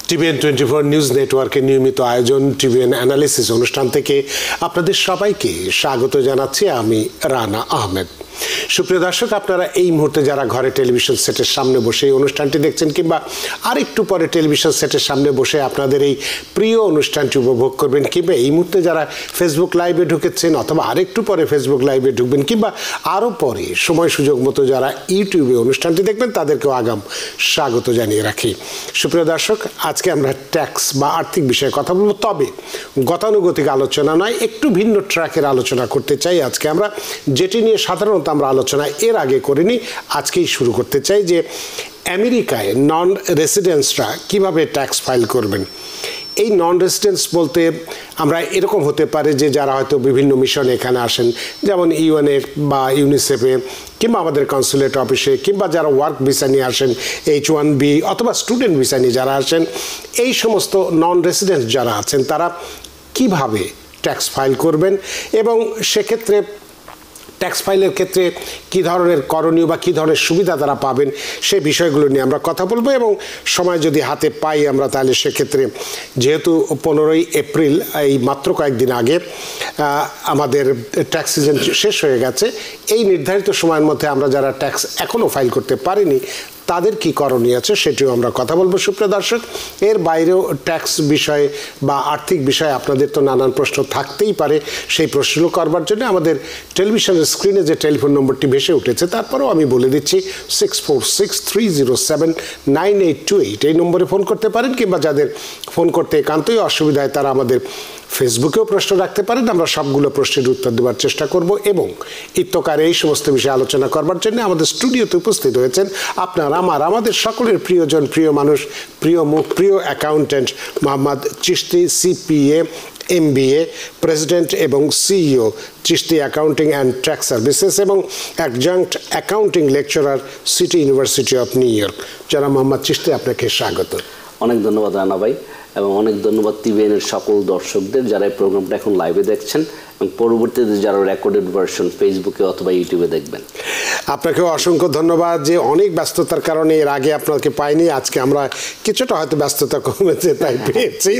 TVN 24 news নেটওয়ার্কের নিয়মিত আয়োজন টিভিএন অ্যানালিসিস অনুষ্ঠান থেকে আপনাদের সবাইকে স্বাগত জানাচ্ছি আমি রানা আহমেদ। সুপ্রিয় দর্শক, আপনারা এই মুহূর্তে যারা ঘরে টেলিভিশন সেটের সামনে বসে এই অনুষ্ঠানটি দেখছেন কিংবা আরেকটু পরে টেলিভিশন সেটের সামনে বসে আপনাদের এই প্রিয় অনুষ্ঠানটি উপভোগ করবেন, কিংবা এই মুহূর্তে যারা ফেসবুক লাইভে ঢুকেছেন অথবা আরেকটু পরে ফেসবুক লাইভে ঢুকবেন, কিংবা আরও পরে সময় সুযোগ মতো যারা ইউটিউবে অনুষ্ঠানটি দেখবেন তাদেরকেও আগাম স্বাগত জানিয়ে রাখি। সুপ্রিয় দর্শক, আজকে আমরা ট্যাক্স বা আর্থিক বিষয়ে কথা বলবো, তবে গতানুগতিক আলোচনা নয়, একটু ভিন্ন ট্র্যাকের আলোচনা করতে চাই। আজকে আমরা যেটি নিয়ে সাধারণত আমরা আলোচনা এর আগে করিনি, আজকেই শুরু করতে চাই যে আমেরিকায় নন রেসিডেন্টসরা কিভাবে ট্যাক্স ফাইল করবেন। এই নন রেসিডেন্টস বলতে আমরা এরকম হতে পারে যে যারা হয়তো বিভিন্ন মিশনে এখানে আসেন, যেমন ইউএনএ বা ইউনিসেফে, কিংবা আমাদের কনসুলেট অফিসে, কিংবা যারা ওয়ার্ক ভিসা নিয়ে আসেন H1B অথবা স্টুডেন্ট ভিসা নিয়ে যারা আসেন, এই সমস্ত নন রেসিডেন্টস যারা আছেন তারা কিভাবে ট্যাক্স ফাইল করবেন এবং সেক্ষেত্রে ট্যাক্স ফাইলের ক্ষেত্রে কী ধরনের করণীয় বা কী ধরনের সুবিধা তারা পাবেন সেই বিষয়গুলো নিয়ে আমরা কথা বলবো। এবং সময় যদি হাতে পাই আমরা, তাহলে সেক্ষেত্রে যেহেতু 15ই এপ্রিল এই মাত্র কয়েকদিন আগে আমাদের ট্যাক্স সিজন শেষ হয়ে গেছে, এই নির্ধারিত সময়ের মধ্যে আমরা যারা ট্যাক্স এখনও ফাইল করতে পারিনি তাদের কি করণীয় আছে সেটিও আমরা কথা বলবো। সুপ্রিয় দর্শক, এর বাইরেও ট্যাক্স বিষয়ে বা আর্থিক বিষয়ে আপনাদের তো নানান প্রশ্ন থাকতেই পারে। সেই প্রশ্নগুলো করবার জন্য আমাদের টেলিভিশনের স্ক্রিনে যে টেলিফোন নম্বরটি ভেসে উঠেছে, তারপরেও আমি বলে দিচ্ছি 6463079828 এই নম্বরে ফোন করতে পারেন, কিংবা যাদের ফোন করতে একান্তই অসুবিধা হয় তারা আমাদের ফেসবুকেও প্রশ্ন রাখতে পারেন। আমরা সবগুলো প্রশ্নের উত্তর দেওয়ার চেষ্টা করব। এবং ইত্যকার এই সমস্ত বিষয়ে আলোচনা করবার জন্য আমাদের স্টুডিওতে উপস্থিত হয়েছেন আমাদের সকলের প্রিয়জন, প্রিয় মানুষ, প্রিয় মুখ, প্রিয় accountant Mohammad Chishti, CPA MBA, president এবং CEO Chishti accounting and tax services এবং adjunct accounting lecturer city university of New York. যারা মোহাম্মদ চিশতি, আপনাকে স্বাগত। অনেক ধন্যবাদ রানা ভাই, এবং অনেক ধন্যবাদ টিভিএনের সকল দর্শকদের যারা এই প্রোগ্রামটা এখন লাইভে দেখছেন এবং পরবর্তীতে যারা রেকর্ডেড ভার্সন ফেসবুকে অথবা ইউটিউবে দেখবেন। আপনাকেও অসংখ্য ধন্যবাদ যে অনেক ব্যস্ততার কারণে এর আগে আপনাকে পাইনি। আজকে আমরা কিছুটা হয়তো ব্যস্ততা কমেছে তাই পেয়েছি।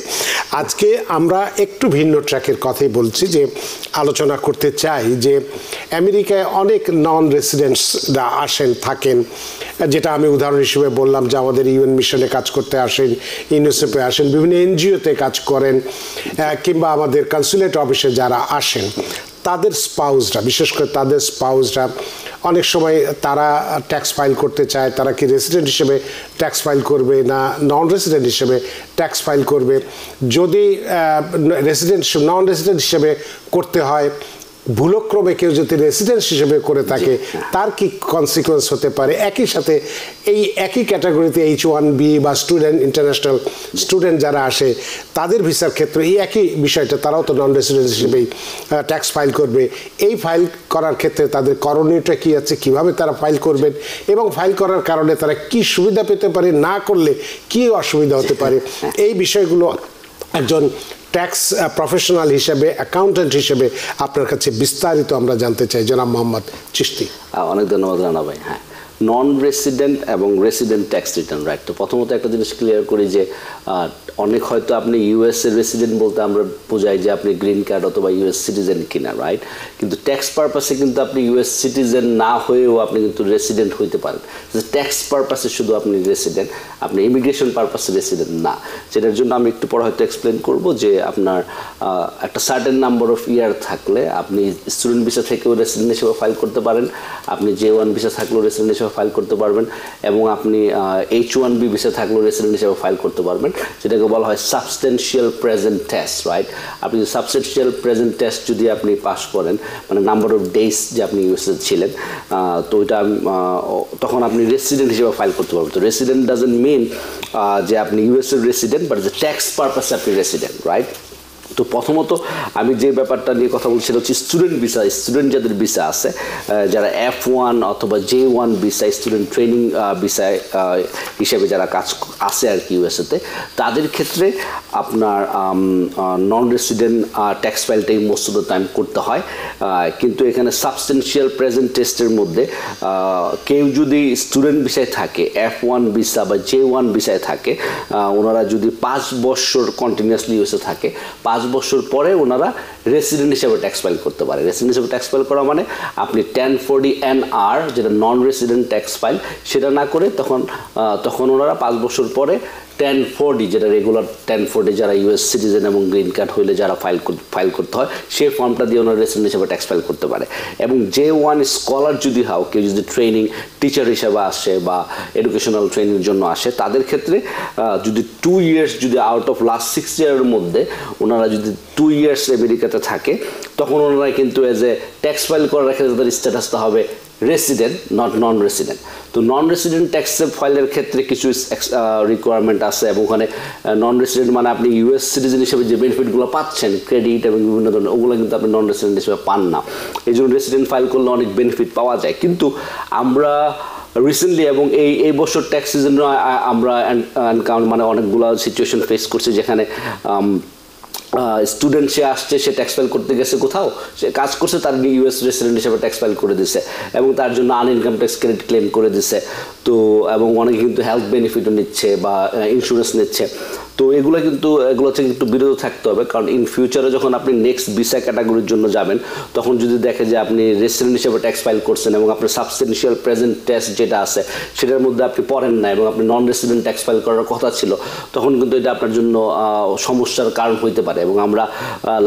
আজকে আমরা একটু ভিন্ন ট্র্যাকের কথাই বলছি, যে আলোচনা করতে চাই যে আমেরিকায় অনেক নন রেসিডেন্টসরা আসেন, থাকেন, যেটা আমি উদাহরণ হিসেবে বললাম যে আমাদের UN মিশনে কাজ করতে আসেন, ইউনিসেফে আসেন, বিভিন্ন NGOতে কাজ করেন, কিংবা আমাদের কনসুলেট অফিসে যারা আসেন তাদের স্পাউসরা, বিশেষ করে তাদের স্পাউসরা অনেক সময় তারা ট্যাক্স ফাইল করতে চায়। তারা কি রেসিডেন্ট হিসেবে ট্যাক্স ফাইল করবে না নন রেসিডেন্ট হিসেবে ট্যাক্স ফাইল করবে। যদি নন রেসিডেন্ট হিসেবে করতে হয়, ভুলক্রমে কেউ যদি রেসিডেন্ট হিসেবে করে থাকে তার কি কনসিকুয়েন্স হতে পারে। একই সাথে এই একই ক্যাটাগরিতে H1B বা স্টুডেন্ট, ইন্টারন্যাশনাল স্টুডেন্ট যারা আসে তাদের ভিসার ক্ষেত্রে এই একই বিষয়টা, তারাও তো নন রেসিডেন্ট হিসেবেই ট্যাক্স ফাইল করবে। এই ফাইল করার ক্ষেত্রে তাদের করণীয়টা কী আছে, কিভাবে তারা ফাইল করবেন এবং ফাইল করার কারণে তারা কি সুবিধা পেতে পারে, না করলে কি অসুবিধা হতে পারে, এই বিষয়গুলো একজন ট্যাক্স প্রফেশনাল হিসেবে, অ্যাকাউন্ট্যান্ট হিসেবে আপনার কাছে বিস্তারিত আমরা জানতে চাই, জনাব মোহাম্মদ চিশতি। অনেক ধন্যবাদ রানা ভাই। হ্যাঁ, নন রেসিডেন্ট এবং রেসিডেন্ট ট্যাক্স রিটার্ন, রাইট। তো প্রথমত একটা জিনিস ক্লিয়ার করি যে অনেক হয়তো আপনি US এর রেসিডেন্ট বলতে আমরা বোঝাই যে আপনি গ্রিন কার্ড অথবা US সিটিজেন কিনা, রাইট। কিন্তু ট্যাক্স পারপাসে কিন্তু আপনি US সিটিজেন না হয়েও আপনি কিন্তু রেসিডেন্ট হইতে পারেন। ট্যাক্স পারপাসে শুধু আপনি রেসিডেন্ট, আপনি ইমিগ্রেশন পারপাসে রেসিডেন্ট না। সেটার জন্য আমি একটু পরে হয়তো এক্সপ্লেন করব যে আপনার একটা সার্টেন নাম্বার অফ ইয়ার থাকলে আপনি স্টুডেন্ট ভিসা থেকেও রেসিডেন্ট হিসেবে ফাইল করতে পারেন, আপনি J1 ভিসা থাকলেও রেসিডেন্ট হিসেবে ফাইল করতে পারবেন, এবং আপনি H1B ভিসা থাকলেও রেসিডেন্ট হিসেবে ফাইল করতে পারবেন। সেটাকে বলা হয় সাবস্টেনশিয়াল প্রেজেন্ট টেস্ট, রাইট। আপনি সাবস্টেনশিয়াল প্রেজেন্ট টেস্ট যদি আপনি পাস করেন, মানে নাম্বার অফ ডেজ যে আপনি ইউএসএ ছিলেন, তো ওইটা তখন আপনি রেসিডেন্ট হিসেবে ফাইল করতে পারবেন। তো রেসিডেন্ট ডাজন্ট মিন যে আপনি ইউএসএর রেসিডেন্ট, বাট যে ট্যাক্স পারপাসে আপনি রেসিডেন্ট, রাইট। তো প্রথমত আমি যে ব্যাপারটা নিয়ে কথা বলছি সেটা হচ্ছে স্টুডেন্ট ভিসা, স্টুডেন্ট যাদের ভিসা আছে, যারা F1 অথবা J1 visa, student training visa হিসেবে যারা কাজ আছে আর কি ইউএসএতে, তাদের ক্ষেত্রে আপনার নন রেসিডেন্ট ট্যাক্স ফাইলটাই মোস্ট অফ দ্য টাইম করতে হয়। কিন্তু এখানে সাবস্টেন্সিয়াল প্রেজেন্ট টেস্টের মধ্যে কেউ যদি স্টুডেন্ট ভিসায় থাকে, F1 ভিসা বা J1 ভিসায় থাকে, ওনারা যদি 5 বছর কন্টিনিউয়াসলি ইউএসএ থাকে, 5 বছর পরে ওনারা রেসিডেন্ট হিসেবে ট্যাক্স ফাইল করতে পারে। রেসিডেন্ট হিসেবে ট্যাক্স ফাইল করা মানে আপনি 1040 NR যেটা নন রেসিডেন্ট ট্যাক্স ফাইল সেটা না করে তখন ওনারা 5 বছর পরে 1040 যেটা রেগুলার 1040 যারা ইউএস সিটিজেন এবং গ্রিন কার্ড হইলে যারা ফাইল করতে হয় সেই ফর্মটা দিয়ে ওনারা রেসিডেন্ট হিসেবে ট্যাক্স ফাইল করতে পারে। এবং J1 স্কলার যদি হও, কেউ যদি ট্রেনিং টিচার হিসেবে আসে বা এডুকেশনাল ট্রেনিংয়ের জন্য আসে, তাদের ক্ষেত্রে যদি 2 ইয়ার্স যদি আউট অফ লাস্ট 6 ইয়ারের মধ্যে ওনারা যদি 2 ইয়ার্স আমেরিকাতে থাকে, তখন ওনারা কিন্তু এজ এ ট্যাক্স ফাইল করার ক্ষেত্রে তাদের স্ট্যাটাসটা হবে রেসিডেন্ট, নট নন রেসিডেন্ট। তো নন রেসিডেন্ট ট্যাক্স ফাইলের ক্ষেত্রে কিছু রিকোয়ারমেন্ট আছে, এবং ওখানে নন রেসিডেন্ট মানে আপনি ইউএস সিটিজেন হিসেবে যে বেনিফিটগুলো পাচ্ছেন, ক্রেডিট এবং বিভিন্ন ধরনের, ওগুলো কিন্তু আপনি নন রেসিডেন্ট হিসেবে পান না। এই জন্য রেসিডেন্ট ফাইল করলে অনেক বেনিফিট পাওয়া যায়। কিন্তু আমরা রিসেন্টলি এবং এই বছর ট্যাক্স সিজনে আমরা মানে অনেকগুলো সিচুয়েশন ফেস করছি যেখানে স্টুডেন্ট সে আসছে, সে ট্যাক্স ফাইল করতে গেছে কোথাও, সে কাজ করছে, তার ইউএস রেসিডেন্ট হিসেবে ট্যাক্স ফাইল করে দিছে এবং তার জন্য আনইনকাম ট্যাক্স ক্রেডিট ক্লেম করে দিছে। তো এবং অনেকে কিন্তু হেলথ বেনিফিটও নিচ্ছে বা ইন্স্যুরেন্স নিচ্ছে। তো এগুলো থেকে একটু বিরত থাকতে হবে, কারণ ইন ফিউচারে যখন আপনি নেক্সট ভিসা ক্যাটাগরির জন্য যাবেন, তখন যদি দেখে যে আপনি রেসিডেন্ট হিসেবে ট্যাক্স ফাইল করছেন এবং আপনার সাবস্টেন্সিয়াল প্রেজেন্ট টেস্ট যেটা আছে সেটার মধ্যে আপনি পড়েন না এবং আপনি নন রেসিডেন্ট ট্যাক্স ফাইল করার কথা ছিল, তখন কিন্তু এটা আপনার জন্য সমস্যার কারণ হইতে পারে। এবং আমরা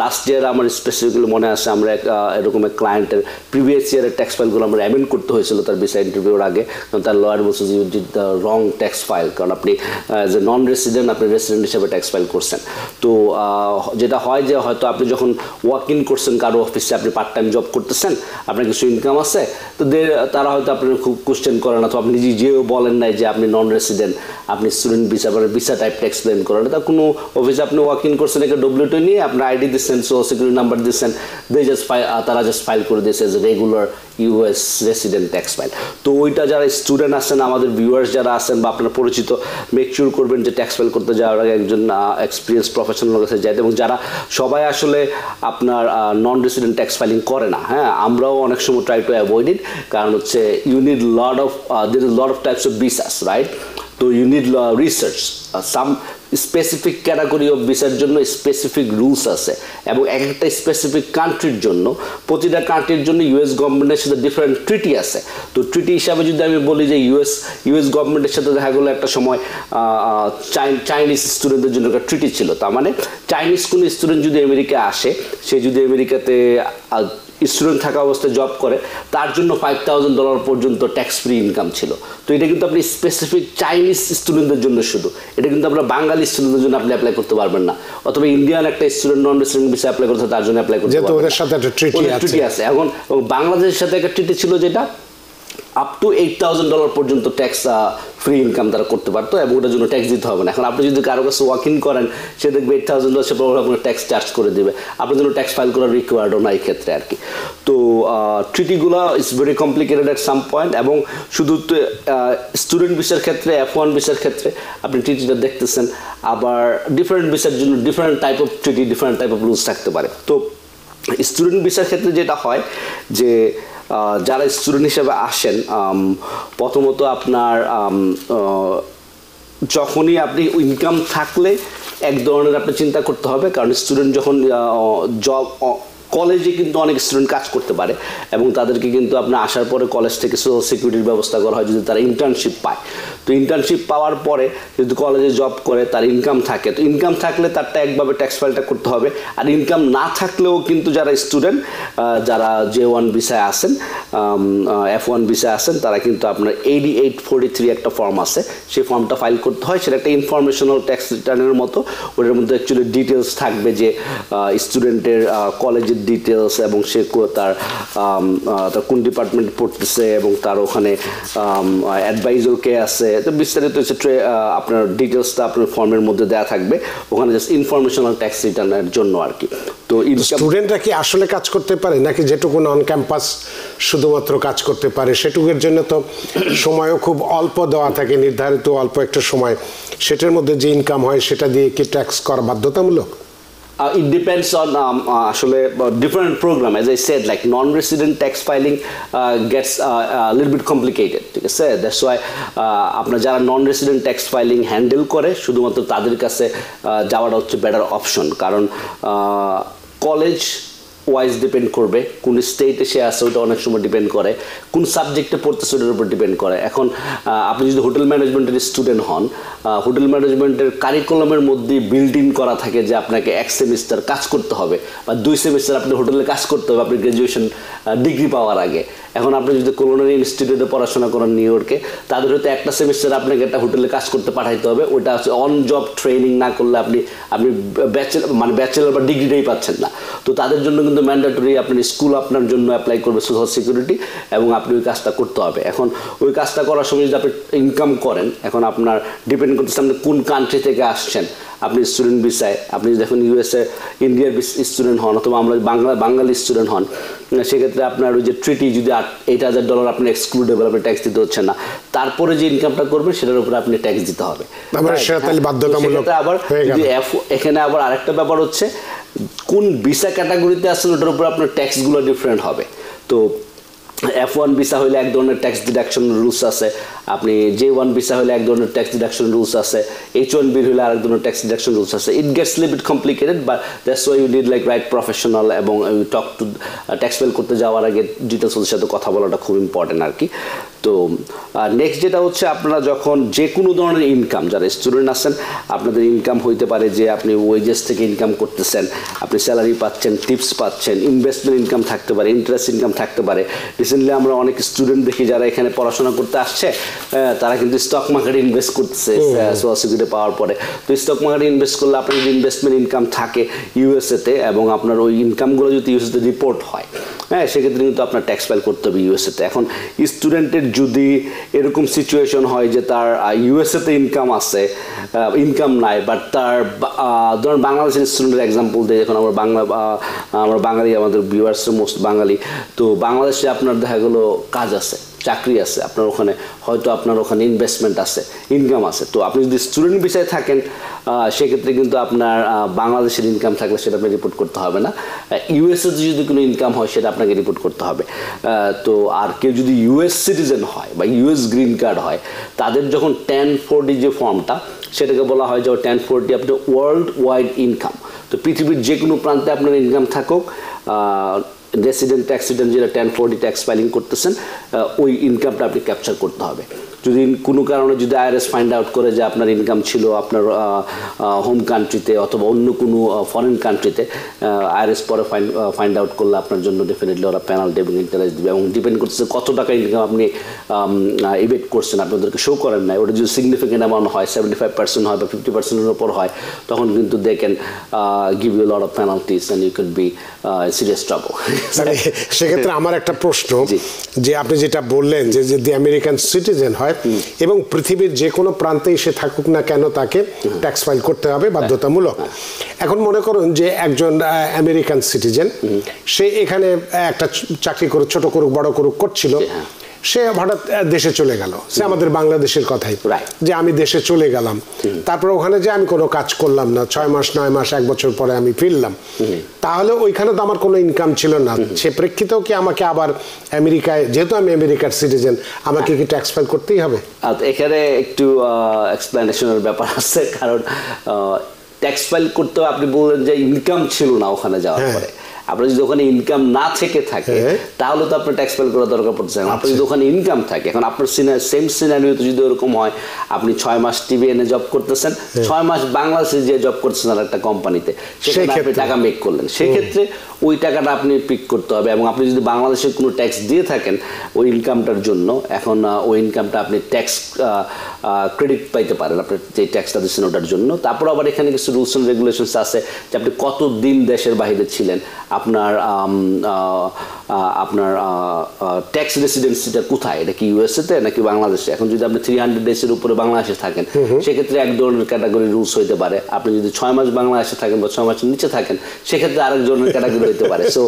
লাস্ট ইয়ার আমার স্পেসিফিক্যালি মনে আছে, আমরা এরকম এক ক্লায়েন্টের প্রিভিয়াস ইয়ারের ট্যাক্স ফাইলগুলো আমরা অ্যামেন্ড করতে হয়েছিল তার ভিসা ইন্টারভিউর আগে, কারণ তার লয়ার বলছে যে you did the wrong tax file, কারণ আপনি অ্যাজ এ নন রেসিডেন্ট আপনি রেসিডেন্ট হিসেবে ট্যাক্স ফাইল করছেন। তো যেটা হয় যে হয়তো আপনি যখন ওয়াক ইন করছেন কারো অফিসে, আপনি পার্ট টাইম জব করতেছেন, আপনার কিছু ইনকাম আছে, তো তারা হয়তো আপনার খুব কোশ্চেন করে না, তো আপনি যেও বলেন নাই যে আপনি নন রেসিডেন্ট, আপনি স্টুডেন্ট ভিসা মানে ভিসা টাইপটা এক্সপ্লেন করেন, তা কোনো অফিসে আপনি ওয়াক ইন করছেন একটা W2 নিয়ে, আপনার আইডি দিচ্ছেন, সোশ্যাল সিকিউরিটি নাম্বার দিচ্ছেন, তারা জাস্ট ফাইল করে দিয়েছে যে regular US resident tax file. তো ওইটা যারা স্টুডেন্ট আছেন, আমাদের ভিউয়ার্স যারা আছেন বা আপনার পরিচিত, মেক শিওর করবেন যে ট্যাক্স ফাইল করতে যাওয়ার আগে একজন এক্সপিরিয়েন্স প্রফেশনাল কাছে যায়। এবং যারা সবাই আসলে আপনার নন রেসিডেন্ট ট্যাক্স ফাইলিং করে না, হ্যাঁ, আমরাও অনেক সময় ট্রাই টু অ্যাভয়েড ইট, কারণ হচ্ছে you need there is lot of types of visas, right? তো you need research, some specific category of ভিসার জন্য স্পেসিফিক রুলস আছে, এবং এক একটা স্পেসিফিক কান্ট্রির জন্য, প্রতিটা কান্ট্রির জন্য ইউএস গভর্নমেন্টের সাথে ডিফারেন্ট ট্রিটি আছে। তো ট্রিটি হিসাবে যদি আমি বলি যে ইউএস গভর্নমেন্টের সাথে দেখা গেলো একটা সময় চাইনিজ স্টুডেন্টদের জন্য একটা ট্রিটি ছিল, তার মানে চাইনিজ কোনো স্টুডেন্ট যদি আমেরিকা আসে, সে যদি আমেরিকাতে স্টুডেন্ট থাকা অবস্থায় জব করে, তার জন্য $5,000 পর্যন্ত ট্যাক্স ফ্রি ইনকাম ছিল। তো এটা কিন্তু আপনি স্পেসিফিক চাইনিজ স্টুডেন্টদের জন্য শুধু, এটা কিন্তু আপনার বাঙালি স্টুডেন্টদের জন্য আপনি অ্যাপ্লাই করতে পারবেন না, অথবা ইন্ডিয়ান একটা student non resident visa apply করতে তার জন্য অ্যাপ্লাই করতে পারবেন না, ওদের সাথে একটা ট্রিটি আছে। এখন বাংলাদেশের সাথে একটা ট্রিটি ছিল যেটা আপ টু $8,000 পর্যন্ত ট্যাক্স ফ্রি ইনকাম তারা করতে পারতো, এবং ওটার জন্য ট্যাক্স দিতে হবে না। এখন আপনি যদি কারো কাছে ওয়াক ইন করেন, সে দেখবে $8,000 সে আপনার ট্যাক্স চার্জ করে দেবে, আপনার জন্য ট্যাক্স ফাইল করার রিকোয়ার্ডও না এই ক্ষেত্রে আর কি। তো ট্রিটিগুলো is very complicated at some point, এবং শুধু স্টুডেন্ট ভিসার ক্ষেত্রে, F1 ভিসার ক্ষেত্রে আপনি ট্রিটিটা দেখতেছেন, আবার ডিফারেন্ট ভিসার জন্য different type of treaty, different type of rules থাকতে পারে। তো স্টুডেন্ট ভিসার ক্ষেত্রে যেটা হয় যে যারা স্টুডেন্ট হিসেবে আসেন, প্রথমত আপনার যখনই আপনি ইনকাম থাকলে এক ধরনের আপনি চিন্তা করতে হবে, কারণ স্টুডেন্ট যখন জব, কলেজে কিন্তু অনেক স্টুডেন্ট কাজ করতে পারে, এবং তাদেরকে কিন্তু আপনার আসার পরে কলেজ থেকে সোশ্যাল সিকিউরিটির ব্যবস্থা করা হয় যদি তারা ইন্টার্নশিপ পায়। তো ইন্টার্নশিপ পাওয়ার পরে যদি কলেজে জব করে, তার ইনকাম থাকে, তো ইনকাম থাকলে তারটা একভাবে ট্যাক্স ফাইলটা করতে হবে। আর ইনকাম না থাকলেও কিন্তু যারা স্টুডেন্ট, যারা J1 ভিসায় আসেন, F1 ভিসায় আসেন, তারা কিন্তু আপনার 8843 একটা ফর্ম আছে, সেই ফর্মটা ফাইল করতে হয়। সেটা একটা ইনফরমেশনাল ট্যাক্স রিটার্নের মতো, ওটার মধ্যে অ্যাকচুয়ালি ডিটেলস থাকবে যে স্টুডেন্টের কলেজে ফ্যামিলির ডিটেলস এবং সে তার কোন ডিপার্টমেন্ট পড়তেছে এবং তার ওখানে অ্যাডভাইজার কে আছে, তো বিস্তারিত আপনার ডিটেলসটা আপনার ফর্মের মধ্যে দেওয়া থাকবে ওখানে, জাস্ট ইনফরমেশনাল ট্যাক্স রিটার্নের জন্য আর কি। তো স্টুডেন্টরা কি আসলে কাজ করতে পারে নাকি যেটুকু অন ক্যাম্পাস শুধুমাত্র কাজ করতে পারে সেটুকুর জন্য তো সময়ও খুব অল্প দেওয়া থাকে, নির্ধারিত অল্প একটা সময়, সেটার মধ্যে যে ইনকাম হয় সেটা দিয়ে কি ট্যাক্স করা বাধ্যতামূলক? It depends on actually different program. As I said, like non-resident tax filing gets a little bit complicated. ঠিক আছে, that's why আপনার যারা non-resident tax filing handle করে শুধুমাত্র তাদের কাছে যাওয়াটা হচ্ছে বেটার অপশন, কারণ কলেজ ওয়াইজ ডিপেন্ড করবে, কোন স্টেটে সে আসে ওটা অনেক সময় ডিপেন্ড করে, কোন সাবজেক্টে পড়তেছে ওটার উপর ডিপেন্ড করে। এখন আপনি যদি হোটেল ম্যানেজমেন্টের স্টুডেন্ট হন, হোটেল ম্যানেজমেন্টের কারিকুলামের মধ্যে বিল্ড ইন করা থাকে যে আপনাকে 1 সেমিস্টার কাজ করতে হবে বা 2 সেমিস্টার আপনি হোটেলে কাজ করতে হবে আপনি গ্র্যাজুয়েশন ডিগ্রি পাওয়ার আগে। এখন আপনি যদি কুলিনারি ইনস্টিটিউটে পড়াশোনা করেন নিউ ইয়র্কে, তাদের হয়তো একটা সেমিস্টার আপনাকে একটা হোটেলে কাজ করতে পাঠাইতে হবে, ওটা হচ্ছে অন জব ট্রেনিং না করলে আপনি ব্যাচেলর বা ডিগ্রিটাই পাচ্ছেন না। তো তাদের জন্য কিন্তু ম্যান্ডেটরি আপনার স্কুল আপনার জন্য অ্যাপ্লাই করবে সোশ্যাল সিকিউরিটি, এবং আপনি ওই কাজটা করতে হবে। এখন ওই কাজটা করার সময় যদি আপনি ইনকাম করেন, এখন আপনার ডিপেন্ড করতেছে আপনি কোন কান্ট্রি থেকে আসছেন। আপনি স্টুডেন্ট ভিসায়, আপনি যখন ইউএসএ ইন্ডিয়ার স্টুডেন্ট হন অথবা আমরা বাঙালি স্টুডেন্ট হন, সেক্ষেত্রে আপনার ওই যে ট্রিটি যদি $8,000 আপনি এক্সক্লুডেবল, আপনি ট্যাক্স দিতে হচ্ছে না, তারপরে যে ইনকামটা করবেন সেটার উপরে আপনি ট্যাক্স দিতে হবে। আবার এখানে আবার আরেকটা ব্যাপার হচ্ছে কোন ভিসা ক্যাটাগরিতে আছেন ওটার উপর আপনার ট্যাক্সগুলো ডিফারেন্ট হবে। তো F1 ভিসা হলে এক ধরনের ট্যাক্স ডিডাকশন রুলস আছে, আপনি J1 ভিসা হলে এক ধরনের ট্যাক্স ডিডাকশন রুলস আছে, H1B হলে আরেক ধরনের ট্যাক্স ডিডাকশন রুলস আছে। It gets little bit complicated, but that's why you need like right professional, এবং you talk to tax file করতে যাওয়ার আগে ডিটেলস ওদের সাথে কথা বলাটা খুব ইম্পর্টেন্ট আর কি। তো নেক্সট যেটা হচ্ছে আপনারা যখন যে কোনো ধরনের ইনকাম, যারা স্টুডেন্ট আছেন আপনাদের ইনকাম হইতে পারে যে আপনি ওয়েজেস থেকে ইনকাম করতেছেন, আপনি স্যালারি পাচ্ছেন, টিপস পাচ্ছেন, ইনভেস্টমেন্ট ইনকাম থাকতে পারে, ইন্টারেস্ট ইনকাম থাকতে পারে। রিসেন্টলি আমরা অনেক স্টুডেন্ট দেখি যারা এখানে পড়াশোনা করতে আসছে, তারা কিন্তু স্টক মার্কেটে ইনভেস্ট করতেছে সোশ্যাল সিকিউরিটি পাওয়ার পরে। তো স্টক মার্কেটে ইনভেস্ট করলে আপনার যদি ইনভেস্টমেন্ট ইনকাম থাকে ইউএসএতে, এবং আপনার ওই ইনকামগুলো যদি ইউএসএতে রিপোর্ট হয়, হ্যাঁ, সেক্ষেত্রে কিন্তু আপনার ট্যাক্স ফাইল করতে হবে ইউএসএতে। এখন স্টুডেন্টের যদি এরকম সিচুয়েশন হয় যে তার ইউএসএতে ইনকাম আছে, ইনকাম নাই, বাট তার ধরুন বাংলাদেশের স্টুডেন্টের এক্সাম্পল দিয়ে, এখন আমরা বাঙালি, আমাদের ভিউয়ার্সের মোস্ট বাঙালি, তো বাংলাদেশে আপনার দেখা গেলো কাজ আছে, চাকরি আছে, আপনার ওখানে হয়তো আপনার ওখানে ইনভেস্টমেন্ট আছে, ইনকাম আছে। তো আপনি যদি স্টুডেন্ট বিষয়ে থাকেন সেক্ষেত্রে কিন্তু আপনার বাংলাদেশের ইনকাম থাকলে সেটা আপনি রিপোর্ট করতে হবে না। ইউএসএ যদি কোনো ইনকাম হয় সেটা আপনাকে রিপোর্ট করতে হবে। তো আর কেউ যদি ইউএস সিটিজেন হয় বা ইউএস গ্রিন কার্ড হয়, তাদের যখন 1040 যে ফর্মটা, সেটাকে বলা হয় যে 1040 আপনার ওয়ার্ল্ড ওয়াইড ইনকাম। তো পৃথিবীর যে কোনো প্রান্তে আপনার ইনকাম থাকুক, রেসিডেন্ট ট্যাক্স রিটার্ন যেটা 1040 ট্যাক্স ফাইলিং করতেছেন, ওই ইনকামটা আপনি ক্যাপচার করতে হবে। যদি কোনো কারণে যদি আইআরএস ফাইন্ড আউট করে যে আপনার ইনকাম ছিল আপনার হোম কান্ট্রিতে অথবা অন্য কোনো ফরেন কান্ট্রিতে, আইআরএস পরে ফাইন্ড আউট করলে আপনার জন্য ডেফিনেটলি ওরা পেনাল্টি এবং ইন্টারেস্ট দেবে, এবং ডিপেন্ড করছে কত টাকা ইনকাম আপনি ইভেট করছেন, আপনাদেরকে শো করেন না। ওটা যদি সিগনিফিকেন্ট অ্যামাউন্ট হয়, 75% হয় বা 50%-এর উপর হয়, তখন কিন্তু they can give you lot of penalties and you can be serious trouble. সেক্ষেত্রে আমার একটা প্রশ্ন, যে আপনি যেটা বললেন যে যদি আমেরিকান সিটিজেন হয় এবং পৃথিবীর যে কোনো প্রান্তে এসে থাকুক না কেন তাকে ট্যাক্স ফাইল করতে হবে বাধ্যতামূলক। এখন মনে করুন যে একজন আমেরিকান সিটিজেন, সে এখানে একটা চাকরি করে, ছোট করুক বড় করুক করছিল, সে হঠাৎ দেশে চলে গেল, সে আমাদের বাংলাদেশের কথাই, যে আমি দেশে চলে গেলাম, তারপর ওখানে যে আমি কোনো কাজ করলাম না, 6 মাস 9 মাস 1 বছর পরে আমি ফিরলাম, তাহলে ওইখানে তো আমার কোনো ইনকাম ছিল না, সে প্রেক্ষিতেও কি আমাকে আবার আমেরিকায়, যেহেতু আমি আমেরিকার সিটিজেন, আমাকে কি ট্যাক্স ফাইল করতেই হবে? এখানে একটু এক্সপ্লেনেশনের ব্যাপার আছে, কারণ ট্যাক্স ফাইল করতে আপনি বললেন যে ইনকাম ছিল না ওখানে যাওয়ার পরে। আপনার যদি ওখানে ইনকাম না থেকে থাকে তাহলে তো আপনার ট্যাক্স ফাইল করার দরকার পড়ছে না। আপনার যদি ওখানে ইনকাম থাকে, এখন আপনার সেম সিনারিওতে যদি ওরকম হয়, আপনি 6 মাস টিভিএনে জব করতেছেন, 6 মাস বাংলাদেশে যে জব করতেছেন আর একটা কোম্পানিতে, সেখানে আপনি টাকা মেক করলেন, সেক্ষেত্রে ওই টাকাটা আপনি পিক করতে হবে। এবং আপনি যদি বাংলাদেশে কোনো ট্যাক্স দিয়ে থাকেন ওই ইনকামটার জন্য, এখন ওই ইনকামটা আপনি ট্যাক্স ক্রেডিট পাইতে পারেন আপনার যে ট্যাক্সটা দিচ্ছেন ওটার জন্য। তারপর আবার এখানে কিছু রুলস অ্যান্ড রেগুলেশনস আছে যে আপনি কতদিন দেশের বাইরে ছিলেন, আপনার আপনার ট্যাক্স রেসিডেন্সিটা কোথায়, এটা কি ইউএসএতে নাকি বাংলাদেশে। এখন যদি আপনি 300 ডেজের উপরে বাংলাদেশে থাকেন সেক্ষেত্রে এক ধরনের ক্যাটাগরি রুলস হইতে পারে। আপনি যদি 6 মাস বাংলাদেশে থাকেন বা 6 মাসের নিচে থাকেন সেক্ষেত্রে আরেক ধরনের ক্যাটাগরি হইতে পারে। So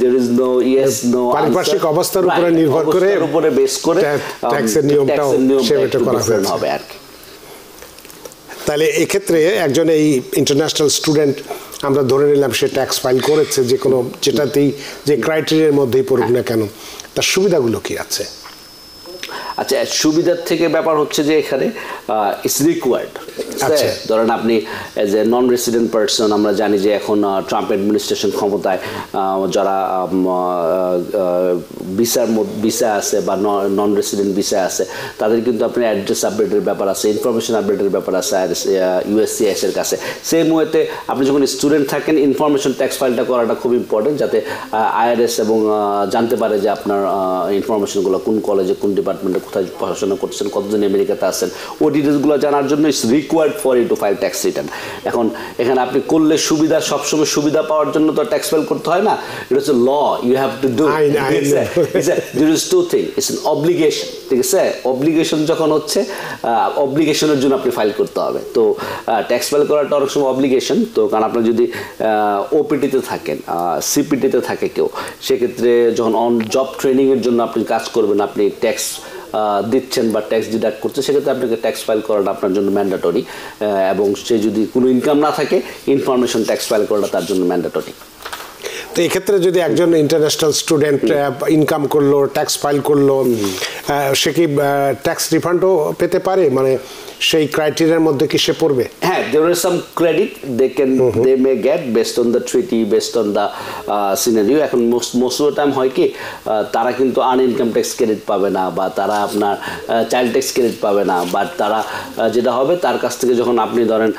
there is no yes no পারিপার্শ্বিক অবস্থার উপরে নির্ভর করে উপরে বেস করে ট্যাক্সের নিয়মটাও সেটা করা হবে আর কি। তাহলে এক্ষেত্রে একজন এই ইন্টারন্যাশনাল স্টুডেন্ট আমরা ধরে নিলাম সে ট্যাক্স ফাইল করেছে যে কোনো যেটাতেই যে ক্রাইটেরিয়ার মধ্যেই পড়ুক না কেন, তার সুবিধাগুলো কি আছে? আচ্ছা, সুবিধার থেকে ব্যাপার হচ্ছে যে এখানে ইটস রিকোয়ার্ড। ধরেন আপনি as a non resident person, আমরা জানি যে এখন ট্রাম্প অ্যাডমিনিস্ট্রেশন ক্ষমতায় যারা ভিসা আছে বা নন রেসিডেন্ট ভিসা আছে তাদের কিন্তু আপনি অ্যাড্রেস আপডেটের ব্যাপার আছে, ইনফরমেশন আপডেটের ব্যাপার আছে ইউএসসিআইএস এর কাছে। সেম ওয়েতে আপনি যখন স্টুডেন্ট থাকেন ইনফরমেশন ট্যাক্স ফাইলটা করাটা খুব ইম্পর্টেন্ট, যাতে আইআরএস এবং জানতে পারে যে আপনার ইনফরমেশনগুলো কোন কলেজে কোন ডিপার্টমেন্টে কোথায় পড়াশোনা করছেন, কতদিন আমেরিকাতে আছেন, ওই ডিটেলসগুলো জানার জন্য it's required for you to file tax return. এখন এখানে আপনি করলে সুবিধা, সবসময় সুবিধা পাওয়ার জন্য তো ট্যাক্স ফাইল করতে হয় না, এটা হচ্ছে law, you have to do. There is two things, it's an obligation, ঠিক আছে? অব্লিগেশন যখন হচ্ছে অব্লিগেশনের জন্য আপনি ফাইল করতে হবে। তো ট্যাক্স ফাইল করাটা অনেক সময় অব্লিগেশন। তো কারণ আপনার যদি ওপিটিতে থাকেন, সিপিটিতে থাকে কেউ, সেক্ষেত্রে যখন অন জব ট্রেনিংয়ের জন্য আপনি কাজ করবেন, আপনি ট্যাক্স দিচ্ছেন বা ট্যাক্স ডিডাক্ট করছে, সেক্ষেত্রে আপনাকে ট্যাক্স ফাইল করাটা আপনার জন্য ম্যান্ডেটরি। এবং সে যদি কোনো ইনকাম না থাকে ইনফরমেশন ট্যাক্স ফাইল করাটা তার জন্য ম্যান্ডেটরি। তো এক্ষেত্রে যদি একজন ইন্টারন্যাশনাল স্টুডেন্ট ইনকাম করলো, ট্যাক্স ফাইল করলো, সে কি ট্যাক্স রিফান্ডও পেতে পারে? মানে সেই ক্রাইটেরিয়ার মধ্যে কি সে পড়বে? হ্যাঁ, there is some credit they may get based on the treaty, based on the scenario. এখন most of the time হয় কি, তারা কিন্তু আনইনকাম ট্যাক্স ক্রেডিট পাবে না বা তারা আপনার চাইল্ড ট্যাক্স ক্রেডিট পাবে না, বাট তারা যেটা হবে তার কাছ থেকে যখন আপনি ধরেন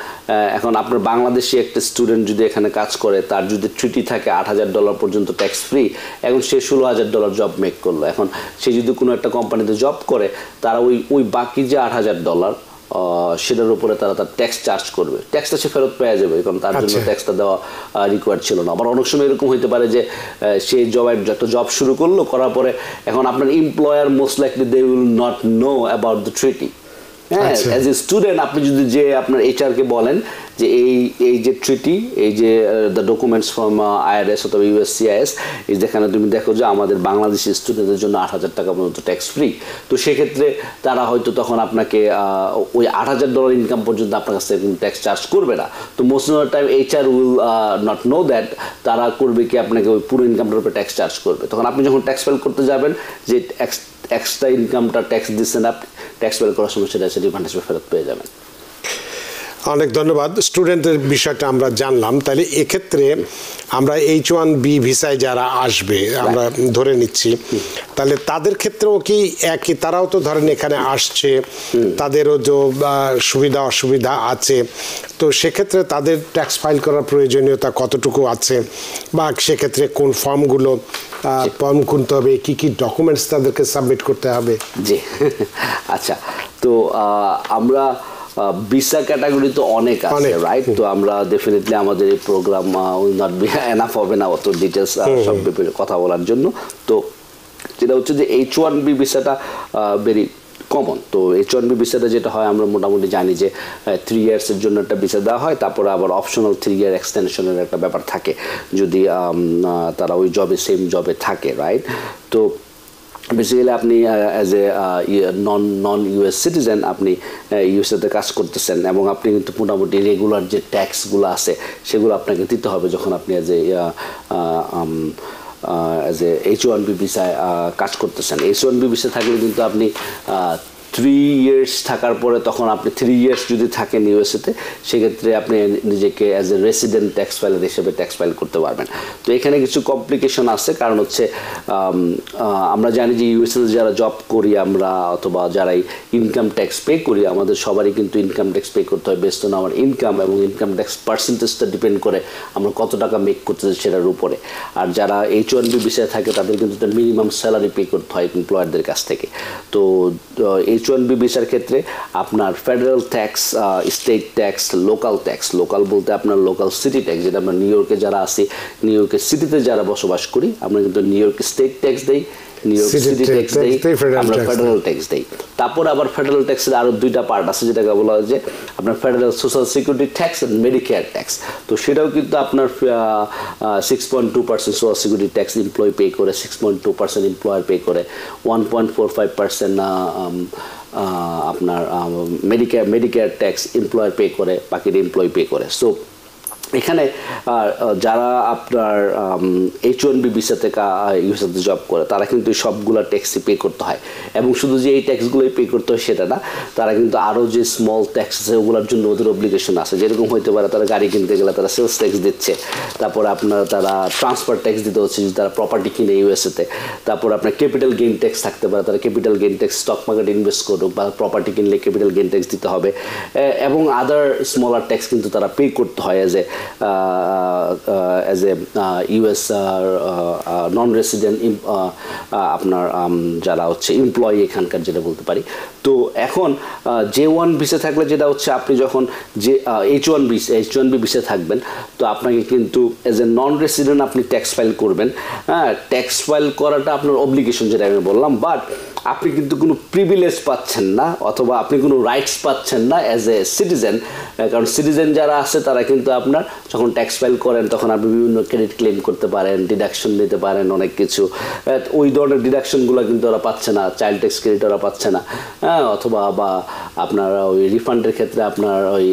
এখন আপনার বাংলাদেশি একটা স্টুডেন্ট যদি এখানে কাজ করে, তার যদি ট্রিটি থাকে $8,000 পর্যন্ত ট্যাক্স ফ্রি, এখন সে $16,000 জব মেক করলো, এখন সে যদি কোনো একটা কোম্পানিতে জব করে তারা ওই বাকি যে $8,000 সেটার উপরে তারা তার ট্যাক্স চার্জ করবে, ট্যাক্সটা সে ফেরত পেয়ে যাবে, কারণ তার জন্য ট্যাক্সটা দেওয়া রিকোয়ার্ড ছিল না। আবার অনেক সময় এরকম হতে পারে যে সে একটা জব শুরু করলো, করার পরে এখন আপনার employer most likely they will not know about the treaty. হ্যাঁ, অ্যাজ এ স্টুডেন্ট আপনি যদি যে আপনার এইচআরকে বলেন যে এই যে ট্রিটি, এই যে দ্য ডকুমেন্টস ফ্রম আইআরএস অথবা ইউএসসিআইএস, যেখানে তুমি দেখো যে আমাদের বাংলাদেশি স্টুডেন্টদের জন্য $8,000 পর্যন্ত ট্যাক্স ফ্রি, তো সেক্ষেত্রে তারা হয়তো তখন আপনাকে ওই $8,000 ইনকাম পর্যন্ত আপনার কাছ থেকে ট্যাক্স চার্জ করবে না। তো most of the time HR will not know that, তারা করবে কি আপনাকে ওই পুরো ইনকামটার উপরে ট্যাক্স চার্জ করবে। তখন আপনি যখন ট্যাক্স ফাইল করতে যাবেন, যে এক্সট্রা ইনকামটা ট্যাক্স দিচ্ছেন আপনি, ট্যাক্স ফাইল করার সময় সেটা রিফান্ড হিসেবে ফেরত পেয়ে যাবেন। অনেক ধন্যবাদ। স্টুডেন্টের বিষয়টা আমরা জানলাম। তাহলে এক্ষেত্রে আমরা H1B ভিসায় যারা আসবে আমরা ধরে নিচ্ছি, তাহলে তাদের ক্ষেত্রেও কি একই? তারাও তো ধরেন এখানে আসছে, তাদেরও যে সুবিধা অসুবিধা আছে, তো সেক্ষেত্রে তাদের ট্যাক্স ফাইল করার প্রয়োজনীয়তা কতটুকু আছে, বা সেক্ষেত্রে কোন ফর্মগুলো ফর্ম কিনতে হবে, কি কি ডকুমেন্টস তাদেরকে সাবমিট করতে হবে? জি, আচ্ছা, তো আমরা ভিসা ক্যাটাগরি তো অনেক আছে, রাইট? তো আমরা ডেফিনেটলি আমাদের এই program will not be enough হবে না অত ডিটেলস সব ব্যাপারে কথা বলার জন্য। তো যেটা হচ্ছে যে H1B ভিসাটা ভেরি কমন। তো H1B ভিসাটা যেটা হয় আমরা মোটামুটি জানি যে 3 ইয়ার্সের জন্য একটা ভিসা দেওয়া হয়, তারপরে আবার অপশনাল 3 ইয়ার এক্সটেনশনের একটা ব্যাপার থাকে যদি তারা ওই জবে সেম জবে থাকে, রাইট? তো বেসিক্যালি আপনি as a non US citizen আপনি ইউএসএতে কাজ করতেছেন এবং আপনি কিন্তু মোটামুটি রেগুলার যে ট্যাক্সগুলো আছে সেগুলো আপনাকে দিতে হবে যখন আপনি অ্যাজ এ H1B ভিসায় কাজ করতেছেন। H1B ভিসা থাকলে কিন্তু আপনি 3 ইয়ার্স থাকার পরে তখন আপনি 3 ইয়ার্স যদি থাকেন ইউএসএতে, সেক্ষেত্রে আপনি নিজেকে as a resident tax filer হিসেবে ট্যাক্স ফাইল করতে পারবেন। তো এখানে কিছু কমপ্লিকেশন আছে, কারণ হচ্ছে আমরা জানি যে ইউএসএতে যারা জব করি আমরা অথবা যারাই ইনকাম ট্যাক্স পে করি, আমাদের সবারই কিন্তু ইনকাম ট্যাক্স পে করতে হয় বেস্ট অন আমার ইনকাম, এবং ইনকাম ট্যাক্স পার্সেন্টেজটা ডিপেন্ড করে আমরা কত টাকা মেক করতেছি সেটার উপরে। আর যারা H1B বিষয়ে থাকে তাদের কিন্তু মিনিমাম স্যালারি পে করতে হয় এমপ্লয়ারদের কাছ থেকে। তো H1B ভিসার ক্ষেত্রে আপনার federal tax, state tax, local tax, local বলতে আপনার লোকাল সিটি ট্যাক্স, যেটা আমরা নিউ ইয়র্কে যারা আছি, নিউ ইয়র্কের সিটিতে যারা বসবাস করি, আমরা কিন্তু নিউ ইয়র্ক স্টেট ট্যাক্স দেই, নিউ ইয়র্ক সিটি ট্যাক্স দেই, আমরা ফেডারেল ট্যাক্স দেই। তারপর আবার ফেডারেল ট্যাক্সের আরো দুইটা পার্ট আছে, যেটাকে বলা হয় যে আপনার federal social security tax and medicare tax. তো সেটাও কিন্তু আপনার 6.2% social security tax employee pay করে, 6.2% এমপ্লয়ার পে করে, 1.45% আপনার মেডিকেয়ার ট্যাক্স এমপ্লয়ার পে করে, বাকিটা এমপ্লয় পে করে। সো এখানে যারা আপনার H1B ভিসাতে ইউএসএতে জব করে তারা কিন্তু সবগুলা ট্যাক্সই পে করতে হয়, এবং শুধু যে এই ট্যাক্সগুলোই পে করতে হয় সেটা না, তারা কিন্তু আরও যে স্মল ট্যাক্স আছে ওগুলোর জন্য ওদের অব্লিগেশন আছে। যেরকম হইতে পারে তারা গাড়ি কিনতে গেলে তারা সেলস ট্যাক্স দিচ্ছে, তারপর আপনার তারা ট্রান্সফার ট্যাক্স দিতে হচ্ছে যদি তারা প্রপার্টি কিনে ইউএসএতে, তারপর আপনার ক্যাপিটাল গেইন ট্যাক্স থাকতে পারে, তারা ক্যাপিটাল গেইন ট্যাক্স স্টক মার্কেটে ইনভেস্ট করুক বা প্রপার্টি কিনলে ক্যাপিটাল গেইন ট্যাক্স দিতে হবে, এবং আদার স্মলার ট্যাক্স কিন্তু তারা পে করতে হয় as a US non resident আপনার যারা হচ্ছে এমপ্লয়ি এখানকার, যেটা বলতে পারি। তো এখন J1 ভিসা থাকলে যেটা হচ্ছে আপনি যখন যে H1B ভিসা থাকবেন, তো আপনাকে কিন্তু এজ এ নন রেসিডেন্ট আপনি ট্যাক্স ফাইল করবেন। হ্যাঁ, ট্যাক্স ফাইল করাটা আপনার অব্লিগেশন, যেটা আমি বললাম, বাট আপনি কিন্তু কোনো প্রিভিলেজ পাচ্ছেন না, অথবা আপনি কোনো রাইটস পাচ্ছেন না অ্যাজ এ সিটিজেন। কারণ সিটিজেন যারা আছে তারা কিন্তু আপনার যখন ট্যাক্স ফাইল করেন তখন আপনি বিভিন্ন ক্রেডিট ক্লেম করতে পারেন, ডিডাকশন নিতে পারেন, অনেক কিছু। ওই ধরনের ডিডাকশনগুলো কিন্তু ওরা পাচ্ছে না, চাইল্ড ট্যাক্স ক্রেডিট ওরা পাচ্ছে না, হ্যাঁ, অথবা বা আপনার ওই রিফান্ডের ক্ষেত্রে আপনার ওই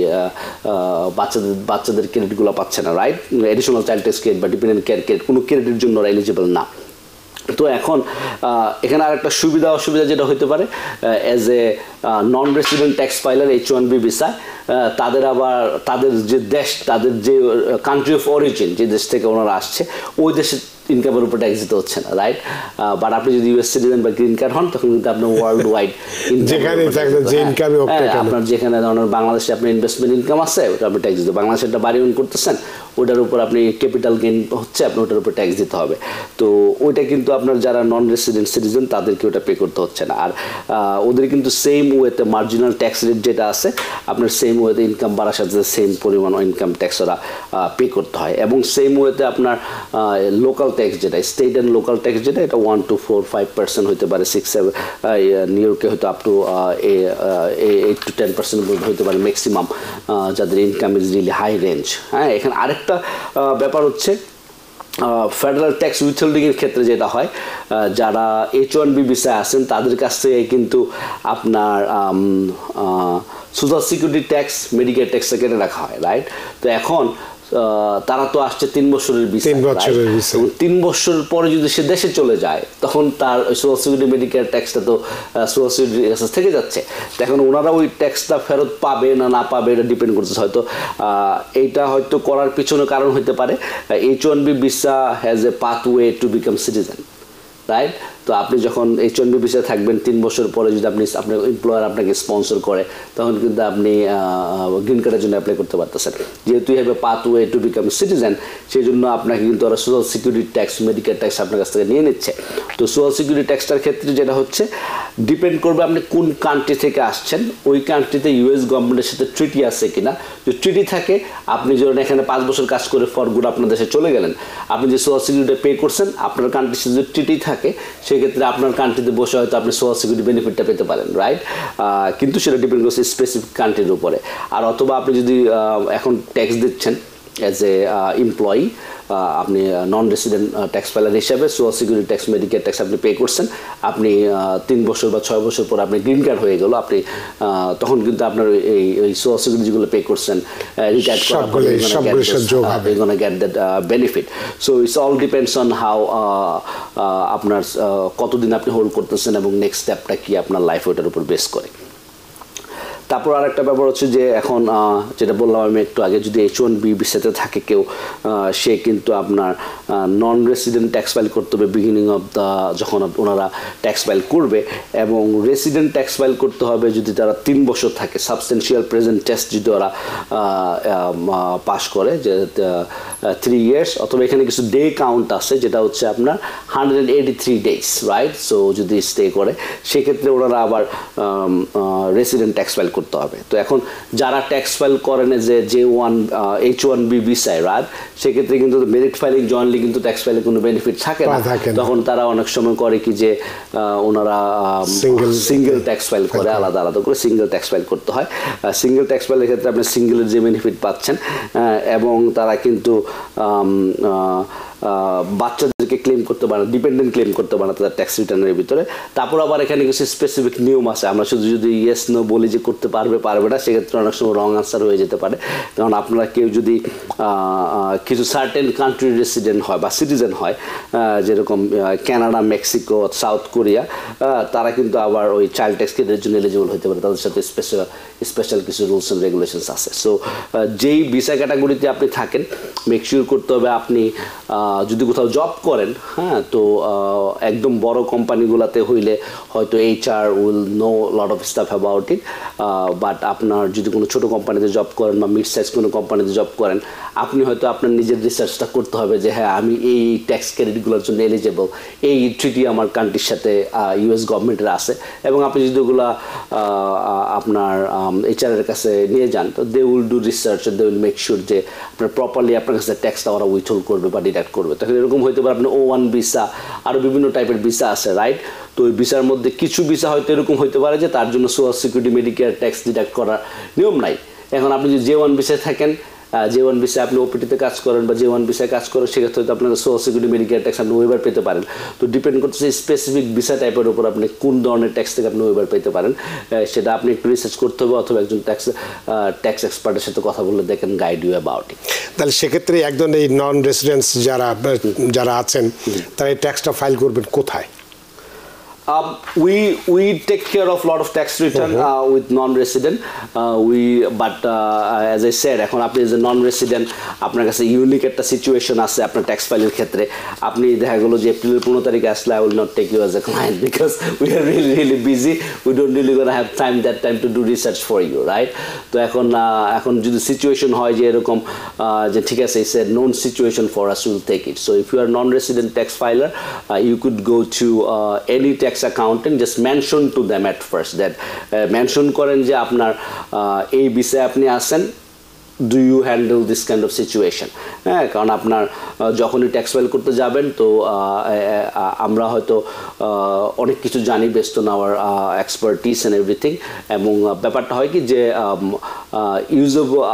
বাচ্চাদের ক্রেডিটগুলো পাচ্ছে না, right? Additional child tax credit বা ডিপেন্ডেন্ট কেয়ার ক্রেডিট কোনো ক্রেডিটের জন্য ওরা এলিজিবল না। তো এখন এখানে আরেকটা সুবিধা অসুবিধা যেটা হতে পারে, as a non resident tax filer H1B ভিসায় তাদের আবার তাদের যে দেশ, তাদের যে কান্ট্রি অফ অরিজিন, যে দেশ থেকে ওনারা আসছে, ওই দেশের ইনকামের উপর ট্যাক্স দিতে হচ্ছে না, রাইট? বাট আপনি যদি ইউএস সিটিজেন বা গ্রিন কার্ড হন তখন কিন্তু আপনি ওয়ার্ল্ড ওয়াইড আপনার যেখানে ধরনের বাংলাদেশে আপনার ইনভেস্টমেন্ট ইনকাম আছে ওটা আপনি ট্যাক্স দিতে, বাংলাদেশে একটা বাড়ি করতেছেন ওটার উপর আপনি ক্যাপিটাল গেইন হচ্ছে আপনি ওটার উপর ট্যাক্স দিতে হবে। তো ওইটা কিন্তু আপনার যারা নন রেসিডেন্ট সিটিজেন তাদেরকে ওটা পে করতে হচ্ছে না। আর ওদের কিন্তু সেম ওয়েতে মার্জিনাল ট্যাক্স রেট যেটা আছে আপনার সেম ওয়েতে ইনকাম বাড়ার সাথে সেম পরিমাণ ইনকাম ট্যাক্স ওরা পে করতে হয়, এবং সেম ওয়েতে আপনার লোকাল ট্যাক্স যেটা স্টেট অ্যান্ড লোকাল ট্যাক্স যেটা এটা 1 to 4-5% হতে পারে, 6-7 নিউ ইয়র্কে হয়তো আপ টু 8 to 10% হতে পারে ম্যাক্সিমাম, যাদের income is really high range. হ্যাঁ, এখানে আরেকটা ব্যাপার হচ্ছে ফেডারেল ট্যাক্স উইথহোল্ডিংয়ের ক্ষেত্রে যেটা হয়, যারা H1B ভিসায় আসেন তাদের কাছ থেকে কিন্তু আপনার সোশ্যাল সিকিউরিটি ট্যাক্স, মেডিকেয়ার ট্যাক্সটা কেটে রাখা হয়, রাইট? তো এখন তারা তো আসছে 3 বছরের ভিসা, 3 বছর পরে যদি সে দেশে চলে যায় তখন তার সোশ্যাল সিকিউরিটি মেডিকেয়ার ট্যাক্সটা তো সোশ্যাল সিকিউরিটি কাছে থেকে যাচ্ছে। তো এখন ওনারা ওই ট্যাক্সটা ফেরত পাবে না পাবে এটা ডিপেন্ড করতেছে। হয়তো এইটা হয়তো করার পিছনে কারণ হতে পারে H1B visa has a pathway to become citizen, right? তো আপনি যখন H1B ভিসায় থাকবেন 3 বছর পরে যদি আপনার এমপ্লয়ার আপনাকে স্পন্সর করে তখন কিন্তু আপনি গ্রিন কার্ডের জন্য অ্যাপ্লাই করতে পারতেছেন। যেহেতু you have a pathway to become citizen, সেই জন্য আপনাকে কিন্তু ওরা social security tax, medicare tax আপনার কাছ থেকে নিয়ে নিচ্ছে। তো সোশ্যাল সিকিউরিটি ট্যাক্সটার ক্ষেত্রে যেটা হচ্ছে ডিপেন্ড করবে আপনি কোন কান্ট্রি থেকে আসছেন, ওই কান্ট্রিতে ইউএস গভর্নমেন্টের সাথে ট্রিটি আছে কিনা। যদি ট্রিটি থাকে, আপনি যখন এখানে 5 বছর কাজ করে ফর গুড আপনার দেশে চলে গেলেন, আপনি যে সোশ্যাল সিকিউরিটি পে করছেন আপনার কান্ট্রির সাথে যদি ট্রিটি থাকে সেক্ষেত্রে আপনার কান্ট্রিতে বসে হয়তো আপনি সোশ্যাল সিকিউরিটি বেনিফিটটা পেতে পারেন, রাইট? কিন্তু সেটা ডিপেন্ড করছে স্পেসিফিক কান্ট্রির উপরে। আর অথবা আপনি যদি এখন ট্যাক্স দিচ্ছেন অ্যাজ এ এমপ্লয়ি, আপনি নন রেসিডেন্ট ট্যাক্স ফাইলার হিসাবে social security tax, medicare tax আপনি পে করছেন, আপনি 3 বছর বা 6 বছর পর আপনি গ্রিন কার্ড হয়ে গেল, আপনি তখন কিন্তু আপনার এই সোশ্যাল সিকিউরিটি যেগুলো পে করছেন রিটায়ার করার পরে you're gonna get that benefit. So it's all depends on how আপনার কতদিন আপনি হোল্ড করতেছেন এবং নেক্সট স্টেপটা কি আপনার লাইফ ওটার উপর বেস করে। তারপর আরেকটা ব্যাপার হচ্ছে যে এখন যেটা বললাম আমি একটু আগে, যদি H1B ভিসাতে থাকে কেউ, সে কিন্তু আপনার নন রেসিডেন্ট ট্যাক্স ফাইল করতে হবে বিগিনিং অফ দ্য, যখন ওনারা ট্যাক্স ফাইল করবে, এবং রেসিডেন্ট ট্যাক্স ফাইল করতে হবে যদি তারা 3 বছর থাকে, সাবস্টেন্সিয়াল প্রেজেন্ট টেস্ট যদি ওরা পাস করে, যে 3 ইয়ার্স, অথবা এখানে কিছু ডে কাউন্ট আছে যেটা হচ্ছে আপনার 183 ডেজ, রাইট? সো যদি স্টে করে সেক্ষেত্রে ওনারা আবার রেসিডেন্ট ট্যাক্স ফাইল করতে হবে। তো এখন যারা ট্যাক্স ফাইল করেন যে H1B ভিসায়, রাইট, সেক্ষেত্রে কিন্তু মেরিট ফাইলিং জয়েন্টলি কিন্তু ট্যাক্স ফাইলে কোনো বেনিফিট থাকে না, তখন তারা অনেক সময় করে কি যে ওনারা সিঙ্গেল ট্যাক্স ফাইল করে, আলাদা আলাদা করে সিঙ্গেল ট্যাক্স ফাইল করতে হয়। সিঙ্গেল ট্যাক্স ফাইলের ক্ষেত্রে আপনি সিঙ্গেলের যে বেনিফিট পাচ্ছেন, এবং তারা কিন্তু বাচ্চাদেরকে ক্লেম করতে পারে, ডিপেন্ডেন্ট ক্লেম করতে পারে তাদের ট্যাক্স রিটার্নের ভিতরে। তারপর আবার এখানে কিছু স্পেসিফিক নিয়ম আছে, আমরা শুধু যদি ইয়েস নো বলি যে করতে পারবে না, সেক্ষেত্রে অনেক সময় রং আনসার হয়ে যেতে পারে। কারণ আপনারা কেউ যদি কিছু সার্টেন কান্ট্রি রেসিডেন্ট হয় বা সিটিজেন হয়, যেরকম কানাডা, মেক্সিকো, সাউথ কোরিয়া, তারা কিন্তু আবার ওই চাইল্ড ট্যাক্স ক্রেডিটের জন্য এলিজিবল হতে পারে, তাদের সাথে স্পেশাল কিছু রুলস অ্যান্ড রেগুলেশনস আছে। সো যেই ভিসা ক্যাটাগরিতে আপনি থাকেন, মেক শিওর করতে হবে আপনি যদি কোথাও জব করেন, হ্যাঁ, তো একদম বড় কোম্পানিগুলোতে হইলে হয়তো HR will know lot of stuff about it, but আপনার যদি কোনো ছোটো কোম্পানিতে জব করেন বা মিড সাইজ কোনো কোম্পানিতে জব করেন, আপনি হয়তো আপনার নিজের রিসার্চটা করতে হবে যে হ্যাঁ, আমি এই ট্যাক্স ক্রেডিটগুলোর জন্য এলিজেবল, এই ট্রিটি আমার কান্ট্রির সাথে US গভর্নমেন্টের আছে, এবং আপনি যদি ওগুলো আপনার HR এর কাছে নিয়ে যান, তো they will do research, they will make sure যে আপনার প্রপারলি আপনার কাছে ট্যাক্সটা ওরা উইথহোল্ড করবে বা ডিডাক্ট করবে। তখন এরকম হইতে পারে আপনি O1 ভিসা, আরও বিভিন্ন টাইপের ভিসা আছে, রাইট? তো ওই ভিসার মধ্যে কিছু ভিসা হয়তো এরকম হইতে পারে যে তার জন্য social security, Medicare tax deduct করার নিয়ম নাই। এখন আপনি যদি J1 ভিসায় থাকেন, J1 ভিসায় আপনি ওপিটিতে কাজ করেন বা J1 ভিসায় কাজ করেন, সেক্ষেত্রে হয়তো আপনার সোশ্যাল সিকিউরিটি, মেডিকেয়ার ট্যাক্স আপনি ওয়েবার পেতে পারেন। তো ডিপেন্ড করতেছে স্পেসিফিক ভিসা টাইপের উপর আপনি কোন ধরনের ট্যাক্স থেকে আপনি ওয়েবার পেতে পারেন, সেটা আপনি একটু রিসার্চ করতে হবে, অথবা একজন ট্যাক্স এক্সপার্টের সাথে কথা বলে দেখেন, গাইড ইউ অ্যাবাউট ইট। তাহলে সেক্ষেত্রে একজন এই নন রেসিডেন্টস যারা আছেন, তারা এই ট্যাক্সটা ফাইল করবেন কোথায়? We take care of a lot of tax return with non-resident. But as I said, এখন আপনি যে non-resident, আপনার কাছে ইউনিক একটা সিচুয়েশন আছে আপনার ট্যাক্স ফাইলের ক্ষেত্রে। আপনি দেখা গেলো যে এপ্রিলের 15 তারিখে আসলে I will not take you as a client because we are really busy. We don't really gonna have that time to do research for you, right? তো এখন যদি সিচুয়েশন হয় যে এরকম যে ঠিক আছে, it's a known situation for us, we'll take it. So if you are non-resident tax filer, you could go to any tax accountant, just mention to them at first that mention করেন যে আপনার এই বিষয়ে আপনি আছেন, do you handle this kind of situation? হ্যাঁ, কারণ আপনার যখনই ট্যাক্স ফাইল করতে যাবেন, তো আমরা হয়তো অনেক কিছু জানি based on our expertise and everything, এবং ব্যাপারটা হয় কি যে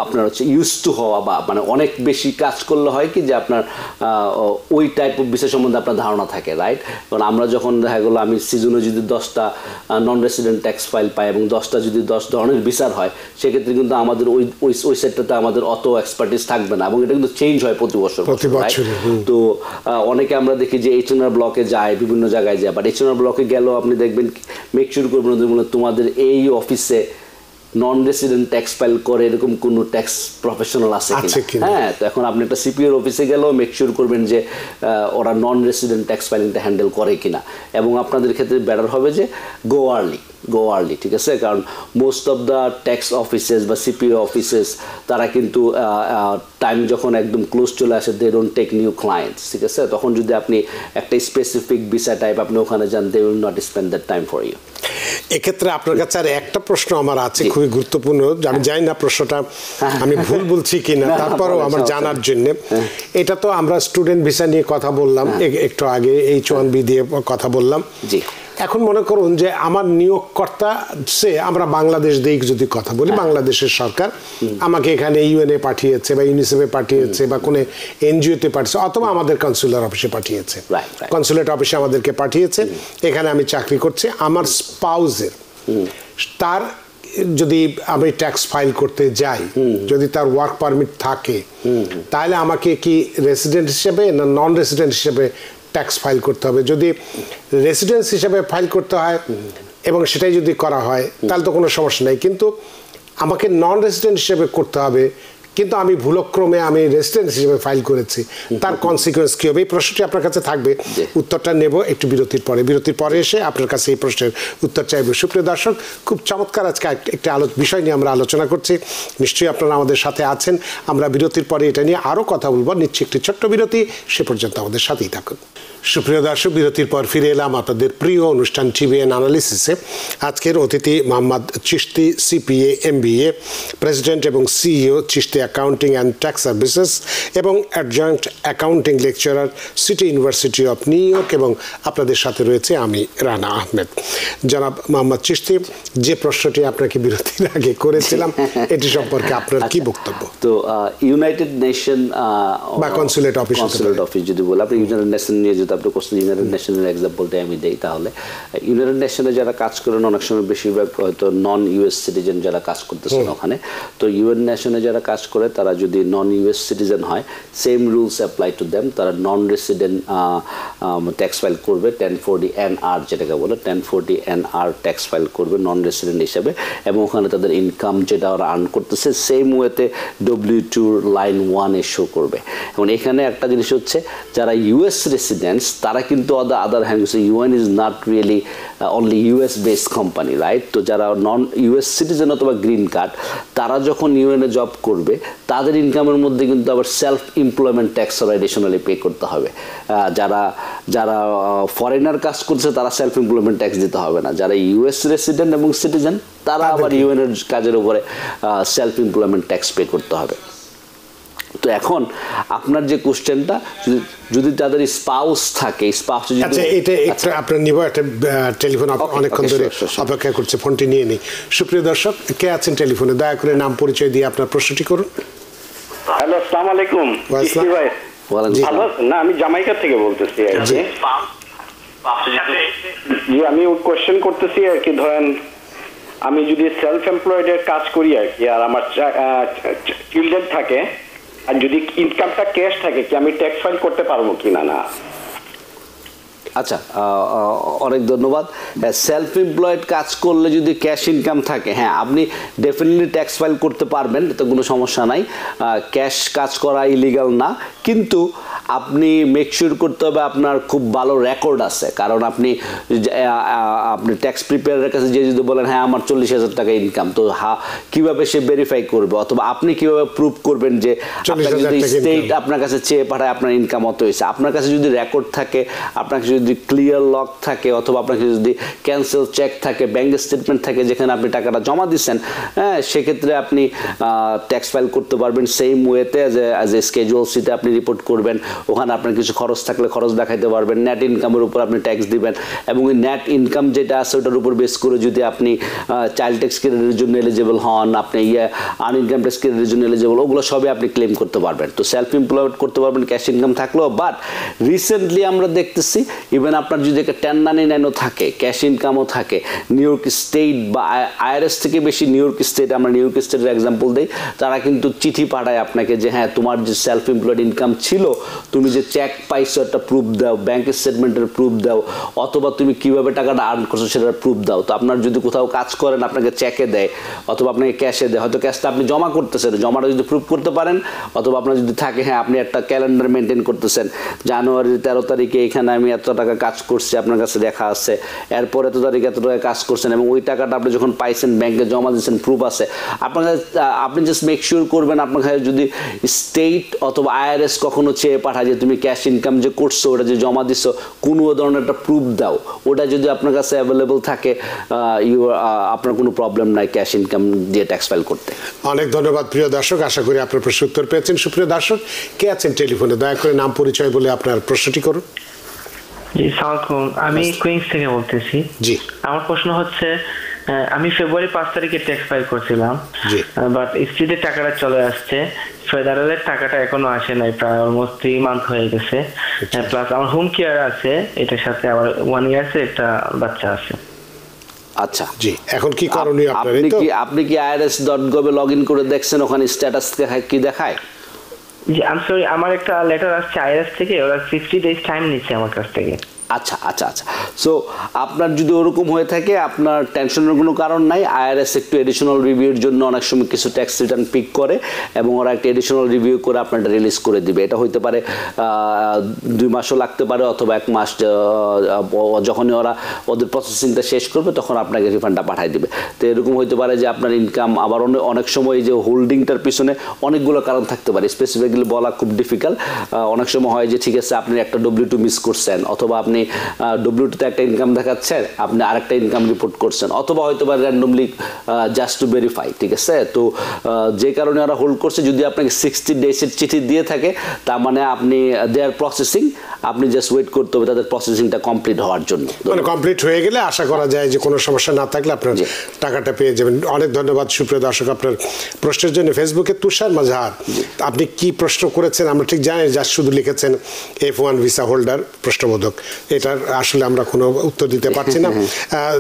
আপনার হচ্ছে ইউজ টু হওয়া, বা মানে অনেক বেশি কাজ করলে হয় কি যে আপনার ওই টাইপ অফ বিষয় সম্বন্ধে আপনার ধারণা থাকে, রাইট? কারণ আমরা যখন দেখা গেলো আমি সিজনে যদি 10টা নন রেসিডেন্ট ট্যাক্স ফাইল পাই এবং 10টা যদি 10 ধরনের বিচার হয়, সেক্ষেত্রে কিন্তু আমাদের ওই সেটটাতে আমাদের অত এক্সপার্টিস থাকবে না, এবং এটা কিন্তু চেঞ্জ হয় প্রতি বছর। তো অনেকে আমরা দেখি যে H&R ব্লকে যায়, বিভিন্ন জায়গায় যায়, বাট H&R ব্লকে গেলেও আপনি দেখবেন মেক শিওর করবেন তোমাদের এই অফিসে নন রেসিডেন্ট ট্যাক্স ফাইল করে এরকম কোনো ট্যাক্স প্রফেশনাল আছে কিনা। হ্যাঁ, তো এখন আপনি একটা সিপিওর অফিসে গেলেও মেক শিওর করবেন যে ওরা নন রেসিডেন্ট ট্যাক্স ফাইলিংটা হ্যান্ডেল করে কিনা, এবং আপনাদের ক্ষেত্রে বেটার হবে যে গো আর্লি, ঠিক আছে? কারণ most of the tax offices বা সিপিও অফিসেস, তারা কিন্তু টাইম যখন একদম ক্লোজ চলে আসে, they don't take new clients, ঠিক আছে? তখন যদি আপনি একটা স্পেসিফিক ভিসা টাইপ আপনি ওখানে যান, they will not spend that time for you. এক্ষেত্রে আপনার কাছে আর একটা প্রশ্ন আমার আছে, খুবই গুরুত্বপূর্ণ। আমি জানি না প্রশ্নটা আমি ভুল বলছি কিনা, তারপরও আমার জানার জন্য। এটা তো আমরা স্টুডেন্ট ভিসা নিয়ে কথা বললাম একটু আগে, H1B দিয়ে কথা বললাম। জি, এখন মনে করুন যে আমার নিয়োগকর্তা সে, আমরা বাংলাদেশ দিয়ে যদি কথা বলি, বাংলাদেশের সরকার আমাকে এখানে UN পাঠিয়েছে বা ইউনিসেফে পাঠিয়েছে বা কোনো NGO-তে পাঠিয়েছে, অথবা আমাদের কনসুলার অফিসে পাঠিয়েছে, কনসুলেট অফিসে আমাদেরকে পাঠিয়েছে, এখানে আমি চাকরি করছি। আমার স্পাউসের, তার যদি আমি ট্যাক্স ফাইল করতে যাই, যদি তার ওয়ার্ক পারমিট থাকে, তাহলে আমাকে কি রেসিডেন্ট হিসেবে না নন রেসিডেন্ট হিসেবে ট্যাক্স ফাইল করতে হবে? যদি রেসিডেন্স হিসেবে ফাইল করতে হয় এবং সেটাই যদি করা হয়, তাহলে তো কোনো সমস্যা নেই। কিন্তু আমাকে নন রেসিডেন্ট হিসেবে করতে হবে, কিন্তু আমি ভুলক্রমে আমি রেসিডেন্ট হিসেবে ফাইল করেছি, তার কনসিকুয়েন্স কী হবে? এই প্রশ্নটি আপনার কাছে থাকবে, উত্তরটা নেব একটু বিরতির পরে এসে আপনার কাছে এই প্রশ্নের উত্তর চাইব। সুপ্রিয় দর্শক, খুব চমৎকার আজকে একটি বিষয় নিয়ে আমরা আলোচনা করছি, নিশ্চয়ই আপনারা আমাদের সাথে আছেন। আমরা বিরতির পরে এটা নিয়ে আরও কথা বলবো, নিচ্ছি একটি ছোট্ট বিরতি, সে পর্যন্ত আমাদের সাথেই থাকুন। সুপ্রিয় দর্শক, বিরতির পর ফিরে এলাম আপনাদের প্রিয় অনুষ্ঠান টিভিএন অ্যানালিসিসে। আজকের অতিথি Mohammad Chishti, CPA, MBA, president এবং CEO Chishti accounting and tax services এবং adjunct accounting lecturer, city university of New York, এবং আপনাদের সাথে রয়েছে আমি রানা আহমেদ। জনাব মোহাম্মদ চিশতি, যে প্রশ্নটি আপনাকে বিরতির আগে করেছিলাম এটি সম্পর্কে আপনার কি বক্তব্য? তো ইউনাইটেড নেশন বা কনসুলেট অফিস যদি বলে, আপনি ইউনাইটেড নেশন নিয়ে যদি আপনি কোশ্চেন ইউনাইটেড নেশনের এক্সাম্পলটা আমি দেই, তাহলে ইউনাইটেড নেশনে যারা কাজ করেন অনেক সময় বেশিরভাগ হয়তো নন US সিটিজেন যারা কাজ করতেছেন ওখানে। তো ইউএন নেশনে যারা কাজ করে তারা যদি নন US সিটিজেন হয়, same rules apply to them. তারা নন রেসিডেন্ট ট্যাক্স ফাইল করবে, 1040NR যেটাকে বলে, 1040NR ট্যাক্স ফাইল করবে নন রেসিডেন্ট হিসেবে, এবং ওখানে তাদের ইনকাম যেটা ওরা আর্ন করতেছে সেম ওয়েতে W2 লাইন 1 এ শো করবে। এবং এখানে একটা জিনিস হচ্ছে, যারা US রেসিডেন্টস তারা কিন্তু other hand UN is not really only US based company, right? তো যারা নন US সিটিজেন অথবা গ্রিন কার্ড, তারা যখন UN এ জব করবে তাদের ইনকামের মধ্যে কিন্তু আবার self employment tax additionally pay করতে হবে। যারা যারা ফরেনার কাজ করছে তারা সেলফ এমপ্লয়মেন্ট ট্যাক্স দিতে হবে না। যারা US রেসিডেন্ট এবং সিটিজেন তারা আবার UN এর কাজের উপরে সেলফ এমপ্লয়মেন্ট ট্যাক্স পে করতে হবে। তো এখন আপনার যে কোশ্চেনটা, যদি তাদের স্পাউস থাকে, স্পাউস যদি এটা আপনার নিব, একটা টেলিফোন অনেকক্ষণ ধরে অপেক্ষা করছে, ফোনটি নিয়ে নিই। সুপ্রিয় দর্শক, কে আছেন টেলিফোনে? দয়া করে নাম পরিচয় দিয়ে আপনার প্রশ্নটি করুন। হ্যালো, আসসালামু আলাইকুম। না, আমি জামাইকা থেকে বলতেছি আর কি। জি, আমি কোশ্চেন করতেছি আর কি, ধরেন আমি যদি সেলফ এমপ্লয়েডের কাজ করি আর কি, আর আমার চিলড্রেন থাকে, আর যদি ইনকামটা ক্যাশ থাকে, কি আমি ট্যাক্স ফাইল করতে পারবো কিনা? না। আচ্ছা, অনেক ধন্যবাদ। সেলফ এমপ্লয়েড কাজ করলে যদি ক্যাশ ইনকাম থাকে, হ্যাঁ আপনি ডেফিনেটলি ট্যাক্স ফাইল করতে পারবেন, এতে কোনো সমস্যা নাই। ক্যাশ কাজ করা ইলিগাল না, কিন্তু আপনি মেকশিওর করতে হবে আপনার খুব ভালো রেকর্ড আছে। কারণ আপনি ট্যাক্স প্রিপেয়ারের কাছে যে যদি বলেন হ্যাঁ আমার 40,000 টাকা ইনকাম, তো কিভাবে সে ভেরিফাই করবে, অথবা আপনি কিভাবে প্রুভ করবেন যে যদি স্টেট আপনার কাছে চেয়ে পাঠায় আপনার ইনকাম অত হয়েছে? আপনার কাছে যদি রেকর্ড থাকে, আপনার কাছে যদি ক্লিয়ার লগ থাকে, অথবা আপনার কাছে যদি ক্যান্সেল চেক থাকে, ব্যাংক স্টেটমেন্ট থাকে যেখানে আপনি টাকাটা জমা দিচ্ছেন, হ্যাঁ সেক্ষেত্রে আপনি ট্যাক্স ফাইল করতে পারবেন সেম ওয়েতে। অ্যাজ এ স্কেজুয়াল সিতে আপনি রিপোর্ট করবেন, ওখানে আপনার কিছু খরচ থাকলে খরচ দেখাইতে পারবেন, নেট ইনকামের উপর আপনি ট্যাক্স দিবেন, এবং ওই নেট ইনকাম যেটা আছে ওটার উপর বেস করে যদি আপনি চাইল্ড ট্যাক্স ক্রেডিটের জন্য এলিজিবল হন, আপনি আনইনকাম ট্যাক্স ক্রেডিটের জন্য এলিজিবল, ওগুলো সবই আপনি ক্লেম করতে পারবেন। তো সেলফ এমপ্লয়েড করতে পারবেন ক্যাশ ইনকাম থাকলেও। বাট রিসেন্টলি আমরা দেখতেছি ইভেন আপনার যদি একটা 1099 থাকে, ক্যাশ ইনকামও থাকে, নিউ ইয়র্ক স্টেট বা IRS থেকে বেশি নিউ ইয়র্ক স্টেট, আমরা নিউ ইয়র্ক স্টেটের এক্সাম্পল দিই, তারা কিন্তু চিঠি পাঠায় আপনাকে যে হ্যাঁ তোমার যে সেলফ এমপ্লয়েড ইনকাম ছিল, তুমি যে চেক পাইছো একটা প্রুফ দাও, ব্যাংক স্টেটমেন্টের প্রুফ দাও, অথবা তুমি কিভাবে টাকাটা আর্ন করছো সেটার প্রুফ দাও। তো আপনার যদি কোথাও কাজ করেন আপনাকে চেকে দেয় অথবা আপনাকে ক্যাশে দেয়, হয়তো ক্যাশটা আপনি জমা করতেছেন, জমাটা যদি প্রুফ করতে পারেন, অথবা আপনার যদি থাকে হ্যাঁ আপনি একটা ক্যালেন্ডার মেনটেন করতেছেন, জানুয়ারির 13 তারিখে এখানে আমি এত টাকা কাজ করছি, আপনার কাছে দেখা আছে, এরপরে এত তারিখে এত টাকা কাজ করছেন, এবং ওই টাকাটা আপনি যখন পাইছেন ব্যাংকে জমা দিচ্ছেন, প্রুফ আছে আপনার কাছে। আপনি জাস্ট মেক শিওর করবেন আপনার কাছে যদি স্টেট অথবা IRS কখনো চেয়ে পাঠায় যে তুমি ক্যাশ ইনকাম যে করছো ওটা যে জমা দিছো, কোনো ধরনের একটা প্রুফ দাও, ওটা যদি আপনার কাছে অ্যাভেলেবল থাকে আপনার কোনো প্রবলেম নাই ক্যাশ ইনকাম দিয়ে ট্যাক্স ফাইল করতে। অনেক ধন্যবাদ প্রিয় দর্শক, আশা করি আপনার প্রশ্ন উত্তর পেয়েছেন। সুপ্রিয় দর্শক, কে আছেন টেলিফোনে? দয়া করে নাম পরিচয় বলে আপনার প্রশ্নটি করুন। জি, সালাম, আমি কুইন্স থেকে বলতেছি। জি, আমার প্রশ্ন হচ্ছে, আমি ফেব্রুয়ারি 5 তারিখে ট্যাক্স ফাইল করছিলাম, বাট স্টেটের টাকাটা চলে আসছে, ফেডারেলের টাকাটা এখনো আসে নাই, প্রায় অলমোস্ট 3 মান্থ হয়ে গেছে। প্লাস আমার হোম কেয়ার আছে, এটার সাথে আবার 1 ইয়ার্স একটা বাচ্চা আছে। আচ্ছা, জি, এখন কি করণীয় আপনার? আপনি কি irs.gov এ লগইন করে দেখছেন ওখানে স্ট্যাটাস কি দেখায়? জি, আই এম সরি, আমার একটা লেটার আসছে IRS থেকে, ওরা 50 ডেজ টাইম নিচ্ছে আমার কাছ থেকে। আচ্ছা আচ্ছা আচ্ছা সো আপনার যদি ওরকম হয়ে থাকে আপনার টেনশনের কোনো কারণ নাই আইআরএস একটু এডিশনাল রিভিউর জন্য অনেক সময় কিছু ট্যাক্স রিটার্ন পিক করে এবং ওরা একটা এডিশনাল রিভিউ করে আপনারটা রিলিজ করে দিবে এটা হইতে পারে 2 মাসও লাগতে পারে অথবা 1 মাস যখনই ওরা ওদের প্রসেসিংটা শেষ করবে তখন আপনাকে রিফান্ডটা পাঠিয়ে দিবে তো এরকম হইতে পারে যে আপনার ইনকাম আবার অনেক সময় যে হোল্ডিংটার পিছনে অনেকগুলো কারণ থাকতে পারে স্পেসিফিক্যালি বলা খুব ডিফিকাল্ট অনেক সময় হয় যে ঠিক আছে আপনি একটা W2 মিস করছেন অথবা আপনি W2 তে একটা ইনকাম দেখাচ্ছেন আপনি আরেকটা ইনকাম রিপোর্ট করছেন অথবা হয়তো বা র্যান্ডমলি জাস্ট টু ভেরিফাই ঠিক আছে তো যে কারণে ওরা হোল্ড করছে যদি আপনাকে 60 ডেজের চিঠি দিয়ে থাকে তার মানে আপনি দেয়ার প্রসেসিং আপনি জাস্ট ওয়েট করতে হবে তাদের প্রসেসিংটা কমপ্লিট হওয়ার জন্য মানে কমপ্লিট হয়ে গেলে আশা করা যায় যে কোনো সমস্যা না থাকলে আপনার টাকাটা পেয়ে যাবেন অনেক ধন্যবাদ সুপ্রিয় দর্শক আপনার প্রশ্নের জন্য ফেসবুকে তুষার মাঝার আপনি কি প্রশ্ন করেছেন আমরা ঠিক জানি যা শুধু লিখেছেন F1 ভিসা হোল্ডার প্রশ্নবোধক এটার আসলে আমরা কোনো উত্তর দিতে পারছি না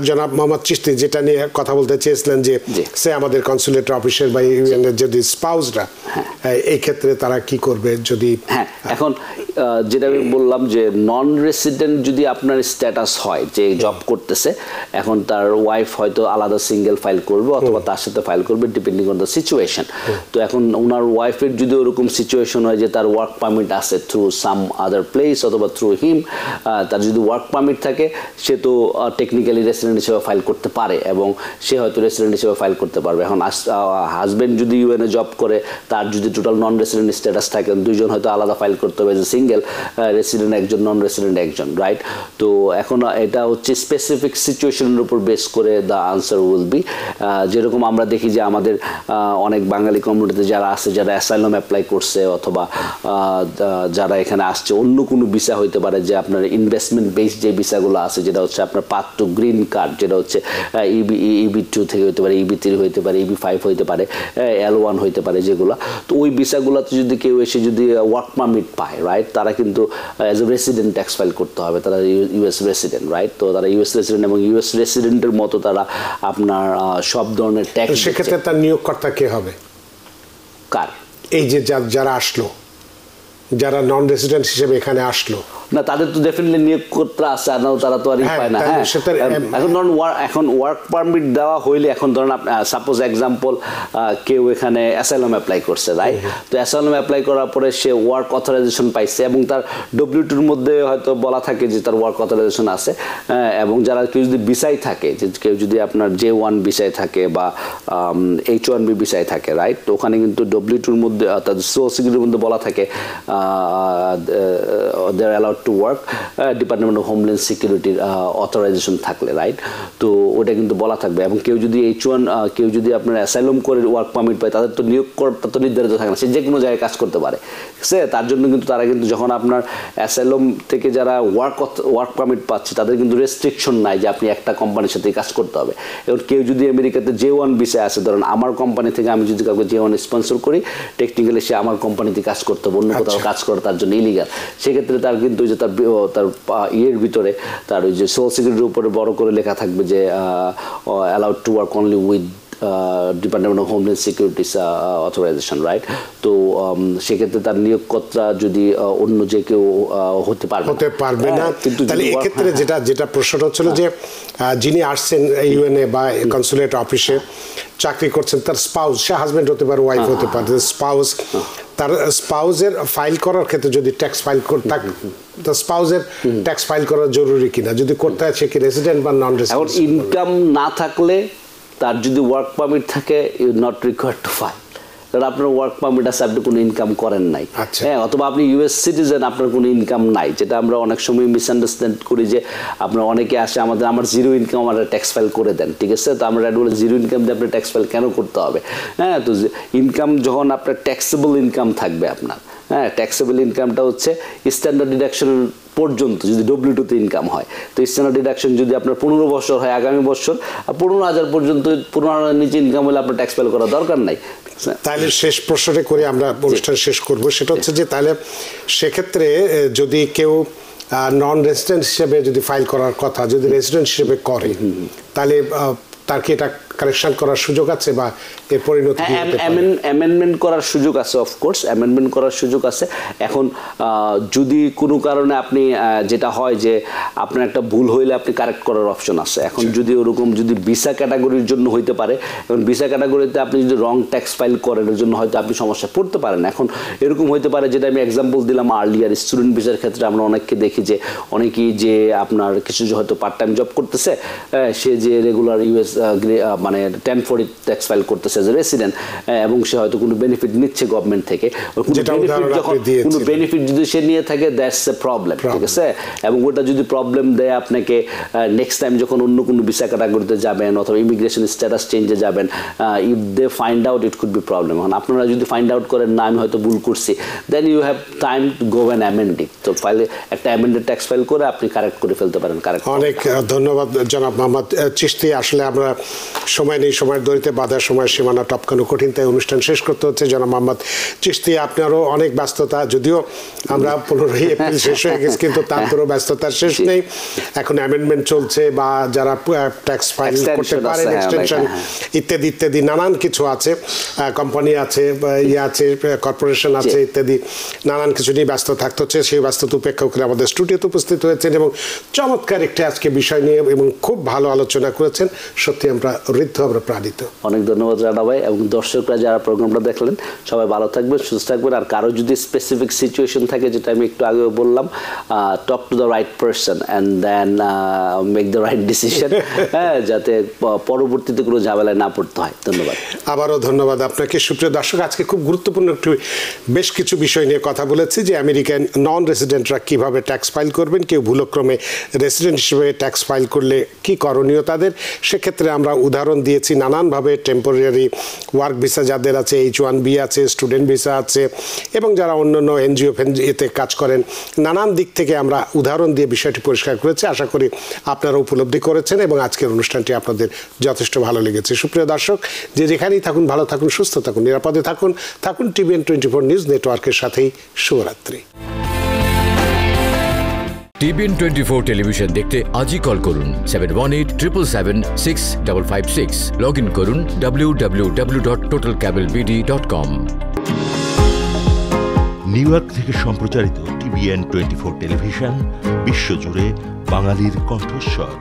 জনাব মোহাম্মদ চিশতি যেটা নিয়ে কথা বলতে চেয়েছিলেন যে সে আমাদের কনসুলেট অফিসের বা ইউএনের যদি স্পাউসরা এই ক্ষেত্রে তারা কি করবে যদি হ্যাঁ এখন যেটা আমি বললাম যে নন রেসিডেন্ট যদি আপনার স্ট্যাটাস হয় যে জব করতেছে এখন তার ওয়াইফ হয়তো আলাদা সিঙ্গেল ফাইল করবে অথবা তার সাথে ফাইল করবে ডিপেন্ডিং অন দ্য সিচুয়েশন তো এখন ওনার ওয়াইফের যদি ওরকম সিচুয়েশন হয় যে তার ওয়ার্ক পারমিট আছে থ্রু সাম আদার প্লেস অথবা থ্রু হিম তার যদি ওয়ার্ক পারমিট থাকে সে তো টেকনিক্যালি রেসিডেন্ট হিসেবে ফাইল করতে পারে এবং সে হয়তো রেসিডেন্ট হিসেবে ফাইল করতে পারবে এখন হাজবেন্ড যদি ইউএনএ জব করে তার যদি টোটাল নন রেসিডেন্ট স্ট্যাটাস থাকে দুইজন হয়তো আলাদা ফাইল করতে হবে যে সিঙ্গেল রেসিডেন্ট একজন নন রেসিডেন্ট একজন রাইট তো এখন এটা হচ্ছে স্পেসিফিক সিচুয়েশনের উপর বেস করে দ্য আনসার উইল বি যেরকম আমরা দেখি যে আমাদের অনেক বাঙালি কমিউনিটিতে যারা আছে যারা অ্যাসাইলাম অ্যাপ্লাই করছে অথবা যারা এখানে আসছে অন্য কোনো ভিসা হইতে পারে যে আপনার ইনভেস্টমেন্ট বেস যে ভিসাগুলো আছে যেটা হচ্ছে আপনার পাথ টু গ্রিন কার্ড যেটা হচ্ছে EB2 থেকে হইতে পারে EB3 হইতে পারে EB5 হইতে পারে L1 হইতে পারে যেগুলো তো ওই ভিসাগুলোতে যদি কেউ এসে যদি ওয়ার্ক পারমিট পায় রাইট তারা কিন্তু as a resident tax file করতে হবে তারা ইউএস রেসিডেন্ট রাইট তো তারা ইউএস রেসিডেন্ট এবং ইউএস রেসিডেন্টের মতো তারা আপনার সব ধরনের ট্যাক্স সেক্ষেত্রে তার নিয়োগকর্তা কে হবে কার এই যে যারা আসলো যারা নন রেসিডেন্ট হিসেবে এখানে আসলো না তাদের তো ডেফিনেটলি নিয়োগকর্তা আছে আর তারা তো আর পায় না হ্যাঁ এখন ধরুন এখন ওয়ার্ক পারমিট দেওয়া হইলে এখন ধরুন সাপোজ এক্সাম্পল কেউ এখানে অ্যাসাইলাম অ্যাপ্লাই করছে রাইট তো অ্যাসাইলাম অ্যাপ্লাই করার পরে সে ওয়ার্ক অথরাইজেশন পাইছে এবং তার W2-র মধ্যে হয়তো বলা থাকে যে তার ওয়ার্ক অথরাইজেশন আছে এবং যারা কেউ যদি ভিসায় থাকে যে কেউ যদি আপনার J1 ভিসায় থাকে বা H1B ভিসায় থাকে রাইট তো ওখানে কিন্তু W2-র মধ্যে তাদের সোশ্যাল সিকিউরিটির মধ্যে বলা থাকে they are allowed to work department of homeland সিকিউরিটির অথরাইজেশন থাকলে রাইট তো ওটা কিন্তু বলা থাকবে এবং কেউ যদি H1 কেউ যদি আপনার অ্যাসাইলাম করে ওয়ার্ক পারমিট পায় তাদের তো নিয়োগকর্তা তো নির্ধারিত থাকে না সে যে কোনো জায়গায় কাজ করতে পারে ঠিক আছে তার জন্য কিন্তু তারা কিন্তু যখন আপনার অ্যাসাইলাম থেকে যারা ওয়ার্ক পারমিট পাচ্ছে তাদের কিন্তু রেস্ট্রিকশন নাই যে আপনি একটা কোম্পানির সাথে কাজ করতে হবে এবং কেউ যদি আমেরিকাতে J1 ভিসায় আসে ধরুন আমার কোম্পানি থেকে আমি যদি কাউকে J1 স্পন্সর করি টেকনিক্যালি সে আমার কোম্পানিতে কাজ করতে হবে অন্য কোথাও কাজ করে তার জন্য ইলিগাল সেক্ষেত্রে তার কিন্তু যে তার ইয়ের ভিতরে তার ওই যে সোশ্যাল সিকিউরিটির উপরে বড় করে লেখা থাকবে যে allowed to work only with department of homeland securities authorisation right তো সেক্ষেত্রে তার নিয়োগকর্তা যদি অন্য যে কেউ হতে পারবে না কিন্তু তাহলে এক্ষেত্রে যেটা প্রশ্নটা হচ্ছিল যে যিনি আসছেন ইউএনএ বা কনসুলেট অফিসে চাকরি করছেন তার স্পাউস সে হাজবেন্ড হতে পারে ওয়াইফ হতে পারে স্পাউস তার স্পাউসের ফাইল করার ক্ষেত্রে যদি ট্যাক্স ফাইল করতে থাকে তো স্পাউসের ট্যাক্স ফাইল করা জরুরি কিনা যদি করতে হয় সে কি রেসিডেন্ট বা নন রেসিডেন্ট এখন ইনকাম না থাকলে তার যদি ওয়ার্ক পারমিট থাকে you not required to file কারণ আপনার ওয়ার্ক পারমিট আছে আপনি কোনো ইনকাম করেন নাই হ্যাঁ অথবা আপনি ইউএস সিটিজেন আপনার কোনো ইনকাম নাই যেটা আমরা অনেক সময় মিসআন্ডারস্ট্যান্ড করি যে আপনার অনেকে আসে আমার জিরো ইনকাম আমার ট্যাক্স ফাইল করে দেন ঠিক আছে তো আমরা বলে জিরো ইনকাম দিয়ে আপনার ট্যাক্স ফাইল কেন করতে হবে হ্যাঁ তো ইনকাম যখন আপনার ট্যাক্সেবল ইনকাম থাকবে আপনার হ্যাঁ ট্যাক্সেবল ইনকামটা হচ্ছে স্ট্যান্ডার্ড ডিডাকশনের পর্যন্ত যদি W2-তে ইনকাম হয় তো স্ট্যান্ডার্ড ডিডাকশন যদি আপনার 15 বছর হয় আগামী বছর 15,000 পর্যন্ত 15,000 নিচে ইনকাম হলে আপনার ট্যাক্স ফাইল করার দরকার নাই তাহলে শেষ প্রশ্নটা করে আমরা অনুষ্ঠান শেষ করব সেটা হচ্ছে যে তাহলে সেক্ষেত্রে যদি কেউ নন রেসিডেন্ট হিসেবে যদি ফাইল করার কথা যদি রেসিডেন্ট হিসেবে করে তাহলে তার কি এটা কারেকশন করার সুযোগ আছে বা এর পরিণতি কি হতে পারে? অ্যামেন্ডমেন্ট করার সুযোগ আছে, অফকোর্স অ্যামেন্ডমেন্ট করার সুযোগ আছে। এখন যদি কোনো কারণে আপনি যেটা হয় যে আপনার একটা ভুল হইলে আপনি কারেক্ট করার অপশন আছে। এখন যদি ওরকম যদি ভিসা ক্যাটাগরির জন্য হইতে পারে, এখন ভিসা ক্যাটাগরিতে আপনি যদি রং ট্যাক্স ফাইল করেন এর জন্য হয়তো আপনি সমস্যা পড়তে পারেন। এখন এরকম হইতে পারে, যেটা আমি এক্সাম্পল দিলাম আর্লিয়ার, স্টুডেন্ট ভিসার ক্ষেত্রে আমরা অনেককে দেখি যে অনেকেই যে আপনার কিছু হয়তো পার্ট টাইম জব করতেছে, সে যে রেগুলার ইউএস মানে 1040 ট্যাক্স ফাইল করতেছে এজ এ রেসিডেন্ট, এবং সে হয়তো কোনো বেনিফিট নিচ্ছে গভর্নমেন্ট থেকে, কোনো বেনিফিট যদি সে নিয়ে থাকে দ্যাটস এ প্রবলেম, ঠিক আছে? এবং ওটা যদি প্রবলেম দেয় আপনাকে নেক্সট টাইম যখন অন্য কোনো ভিসা ক্যাটাগরিতে যাবেন অথবা ইমিগ্রেশন স্ট্যাটাস চেঞ্জে যাবেন, if they find out it could be problem. এখন আপনারা যদি ফাইন্ড আউট করেন না আমি হয়তো ভুল করছি, then you have time to go and amend it. তো ফাইলে একটা অ্যামেন্ডেড ট্যাক্স ফাইল করে আপনি কারেক্ট করে ফেলতে পারেন। কারেক্ট। অনেক ধন্যবাদ জনাব মোহাম্মদ চিশতি। আসলে আমরা সময় নেই, সময়ের দড়িতে বাঁধার সময় সীমানা টপকানো কঠিন, তাই অনুষ্ঠান শেষ করতে হচ্ছে। জনাব মোহাম্মদ চিশতি, আপনারও অনেক ব্যস্ততা, যদিও আমরা 15 এপ্রিল শেষ হয়ে গেছে, কিন্তু তারপরেও ব্যস্ততার শেষ নেই। এখন অ্যামেন্ডমেন্ট চলছে বা যারা ট্যাক্স ফাইল করতে পারেন, এক্সটেনশন ইত্যাদি ইত্যাদি নানান কিছু আছে, কোম্পানি আছে, আছে কর্পোরেশন আছে, ইত্যাদি নানান কিছু নিয়ে ব্যস্ত থাকতে হচ্ছে। সেই ব্যস্ততা উপেক্ষা করে আমাদের স্টুডিওতে উপস্থিত হয়েছেন এবং চমৎকার একটি আজকে বিষয় নিয়ে এবং খুব ভালো আলোচনা করেছেন। সত্যি আমরা ঋদ্ধ, আমরা প্রাণিত। অনেক ধন্যবাদ রানা ভাই, এবং দর্শকরা যারা প্রোগ্রামটা দেখলেন সবাই ভালো থাকবেন, সুস্থ থাকবেন। আর কারো যদি স্পেসিফিক সিচুয়েশন থাকে, যেটা আমি একটু আগে বললাম, talk to the right person and then make the right decision, যাতে পরবর্তীতে কোনো ঝামেলায় না পড়তে হয়। ধন্যবাদ। আবারও ধন্যবাদ আপনাকে। সুপ্রিয় দর্শক, আজকে খুব গুরুত্বপূর্ণ একটু বেশ কিছু বিষয় নিয়ে কথা বলেছি, যে আমেরিকান নন রেসিডেন্টরা কীভাবে ট্যাক্স ফাইল করবেন, কেউ ভুলক্রমে রেসিডেন্ট হিসেবে ট্যাক্স ফাইল করলে কি করণীয় তাদের। সেক্ষেত্রে আমরা উদাহরণ দিয়েছি নানানভাবে, টেম্পোরারি ওয়ার্ক ভিসা যাদের আছে, H1B আছে, স্টুডেন্ট ভিসা আছে, এবং যারা অন্যান্য এনজিও এতে কাজ করেন, নানান দিক থেকে আমরা উদাহরণ দিয়ে বিষয়টি পরিষ্কার করেছি। আশা করি আপনারা উপলব্ধি করেছেন এবং আজকের অনুষ্ঠানটি আপনাদের যথেষ্ট ভালো লেগেছে। সুপ্রিয় দর্শক, যে যেখানেই থাকুন ভালো থাকুন, সুস্থ থাকুন, নিরাপদে থাকুন। থাকুন TVN 24 নিউজ নেটওয়ার্কের সাথেই। শুভরাত্রি। TVN 24 টেলিভিশন দেখতে আজই কল করুন 7187776556। লগ ইন করুন www.totalcablebd.com। নিউ ইয়র্ক থেকে সম্প্রচারিত TVN 24 টেলিভিশন বিশ্বজুড়ে বাঙালির কণ্ঠস্বর।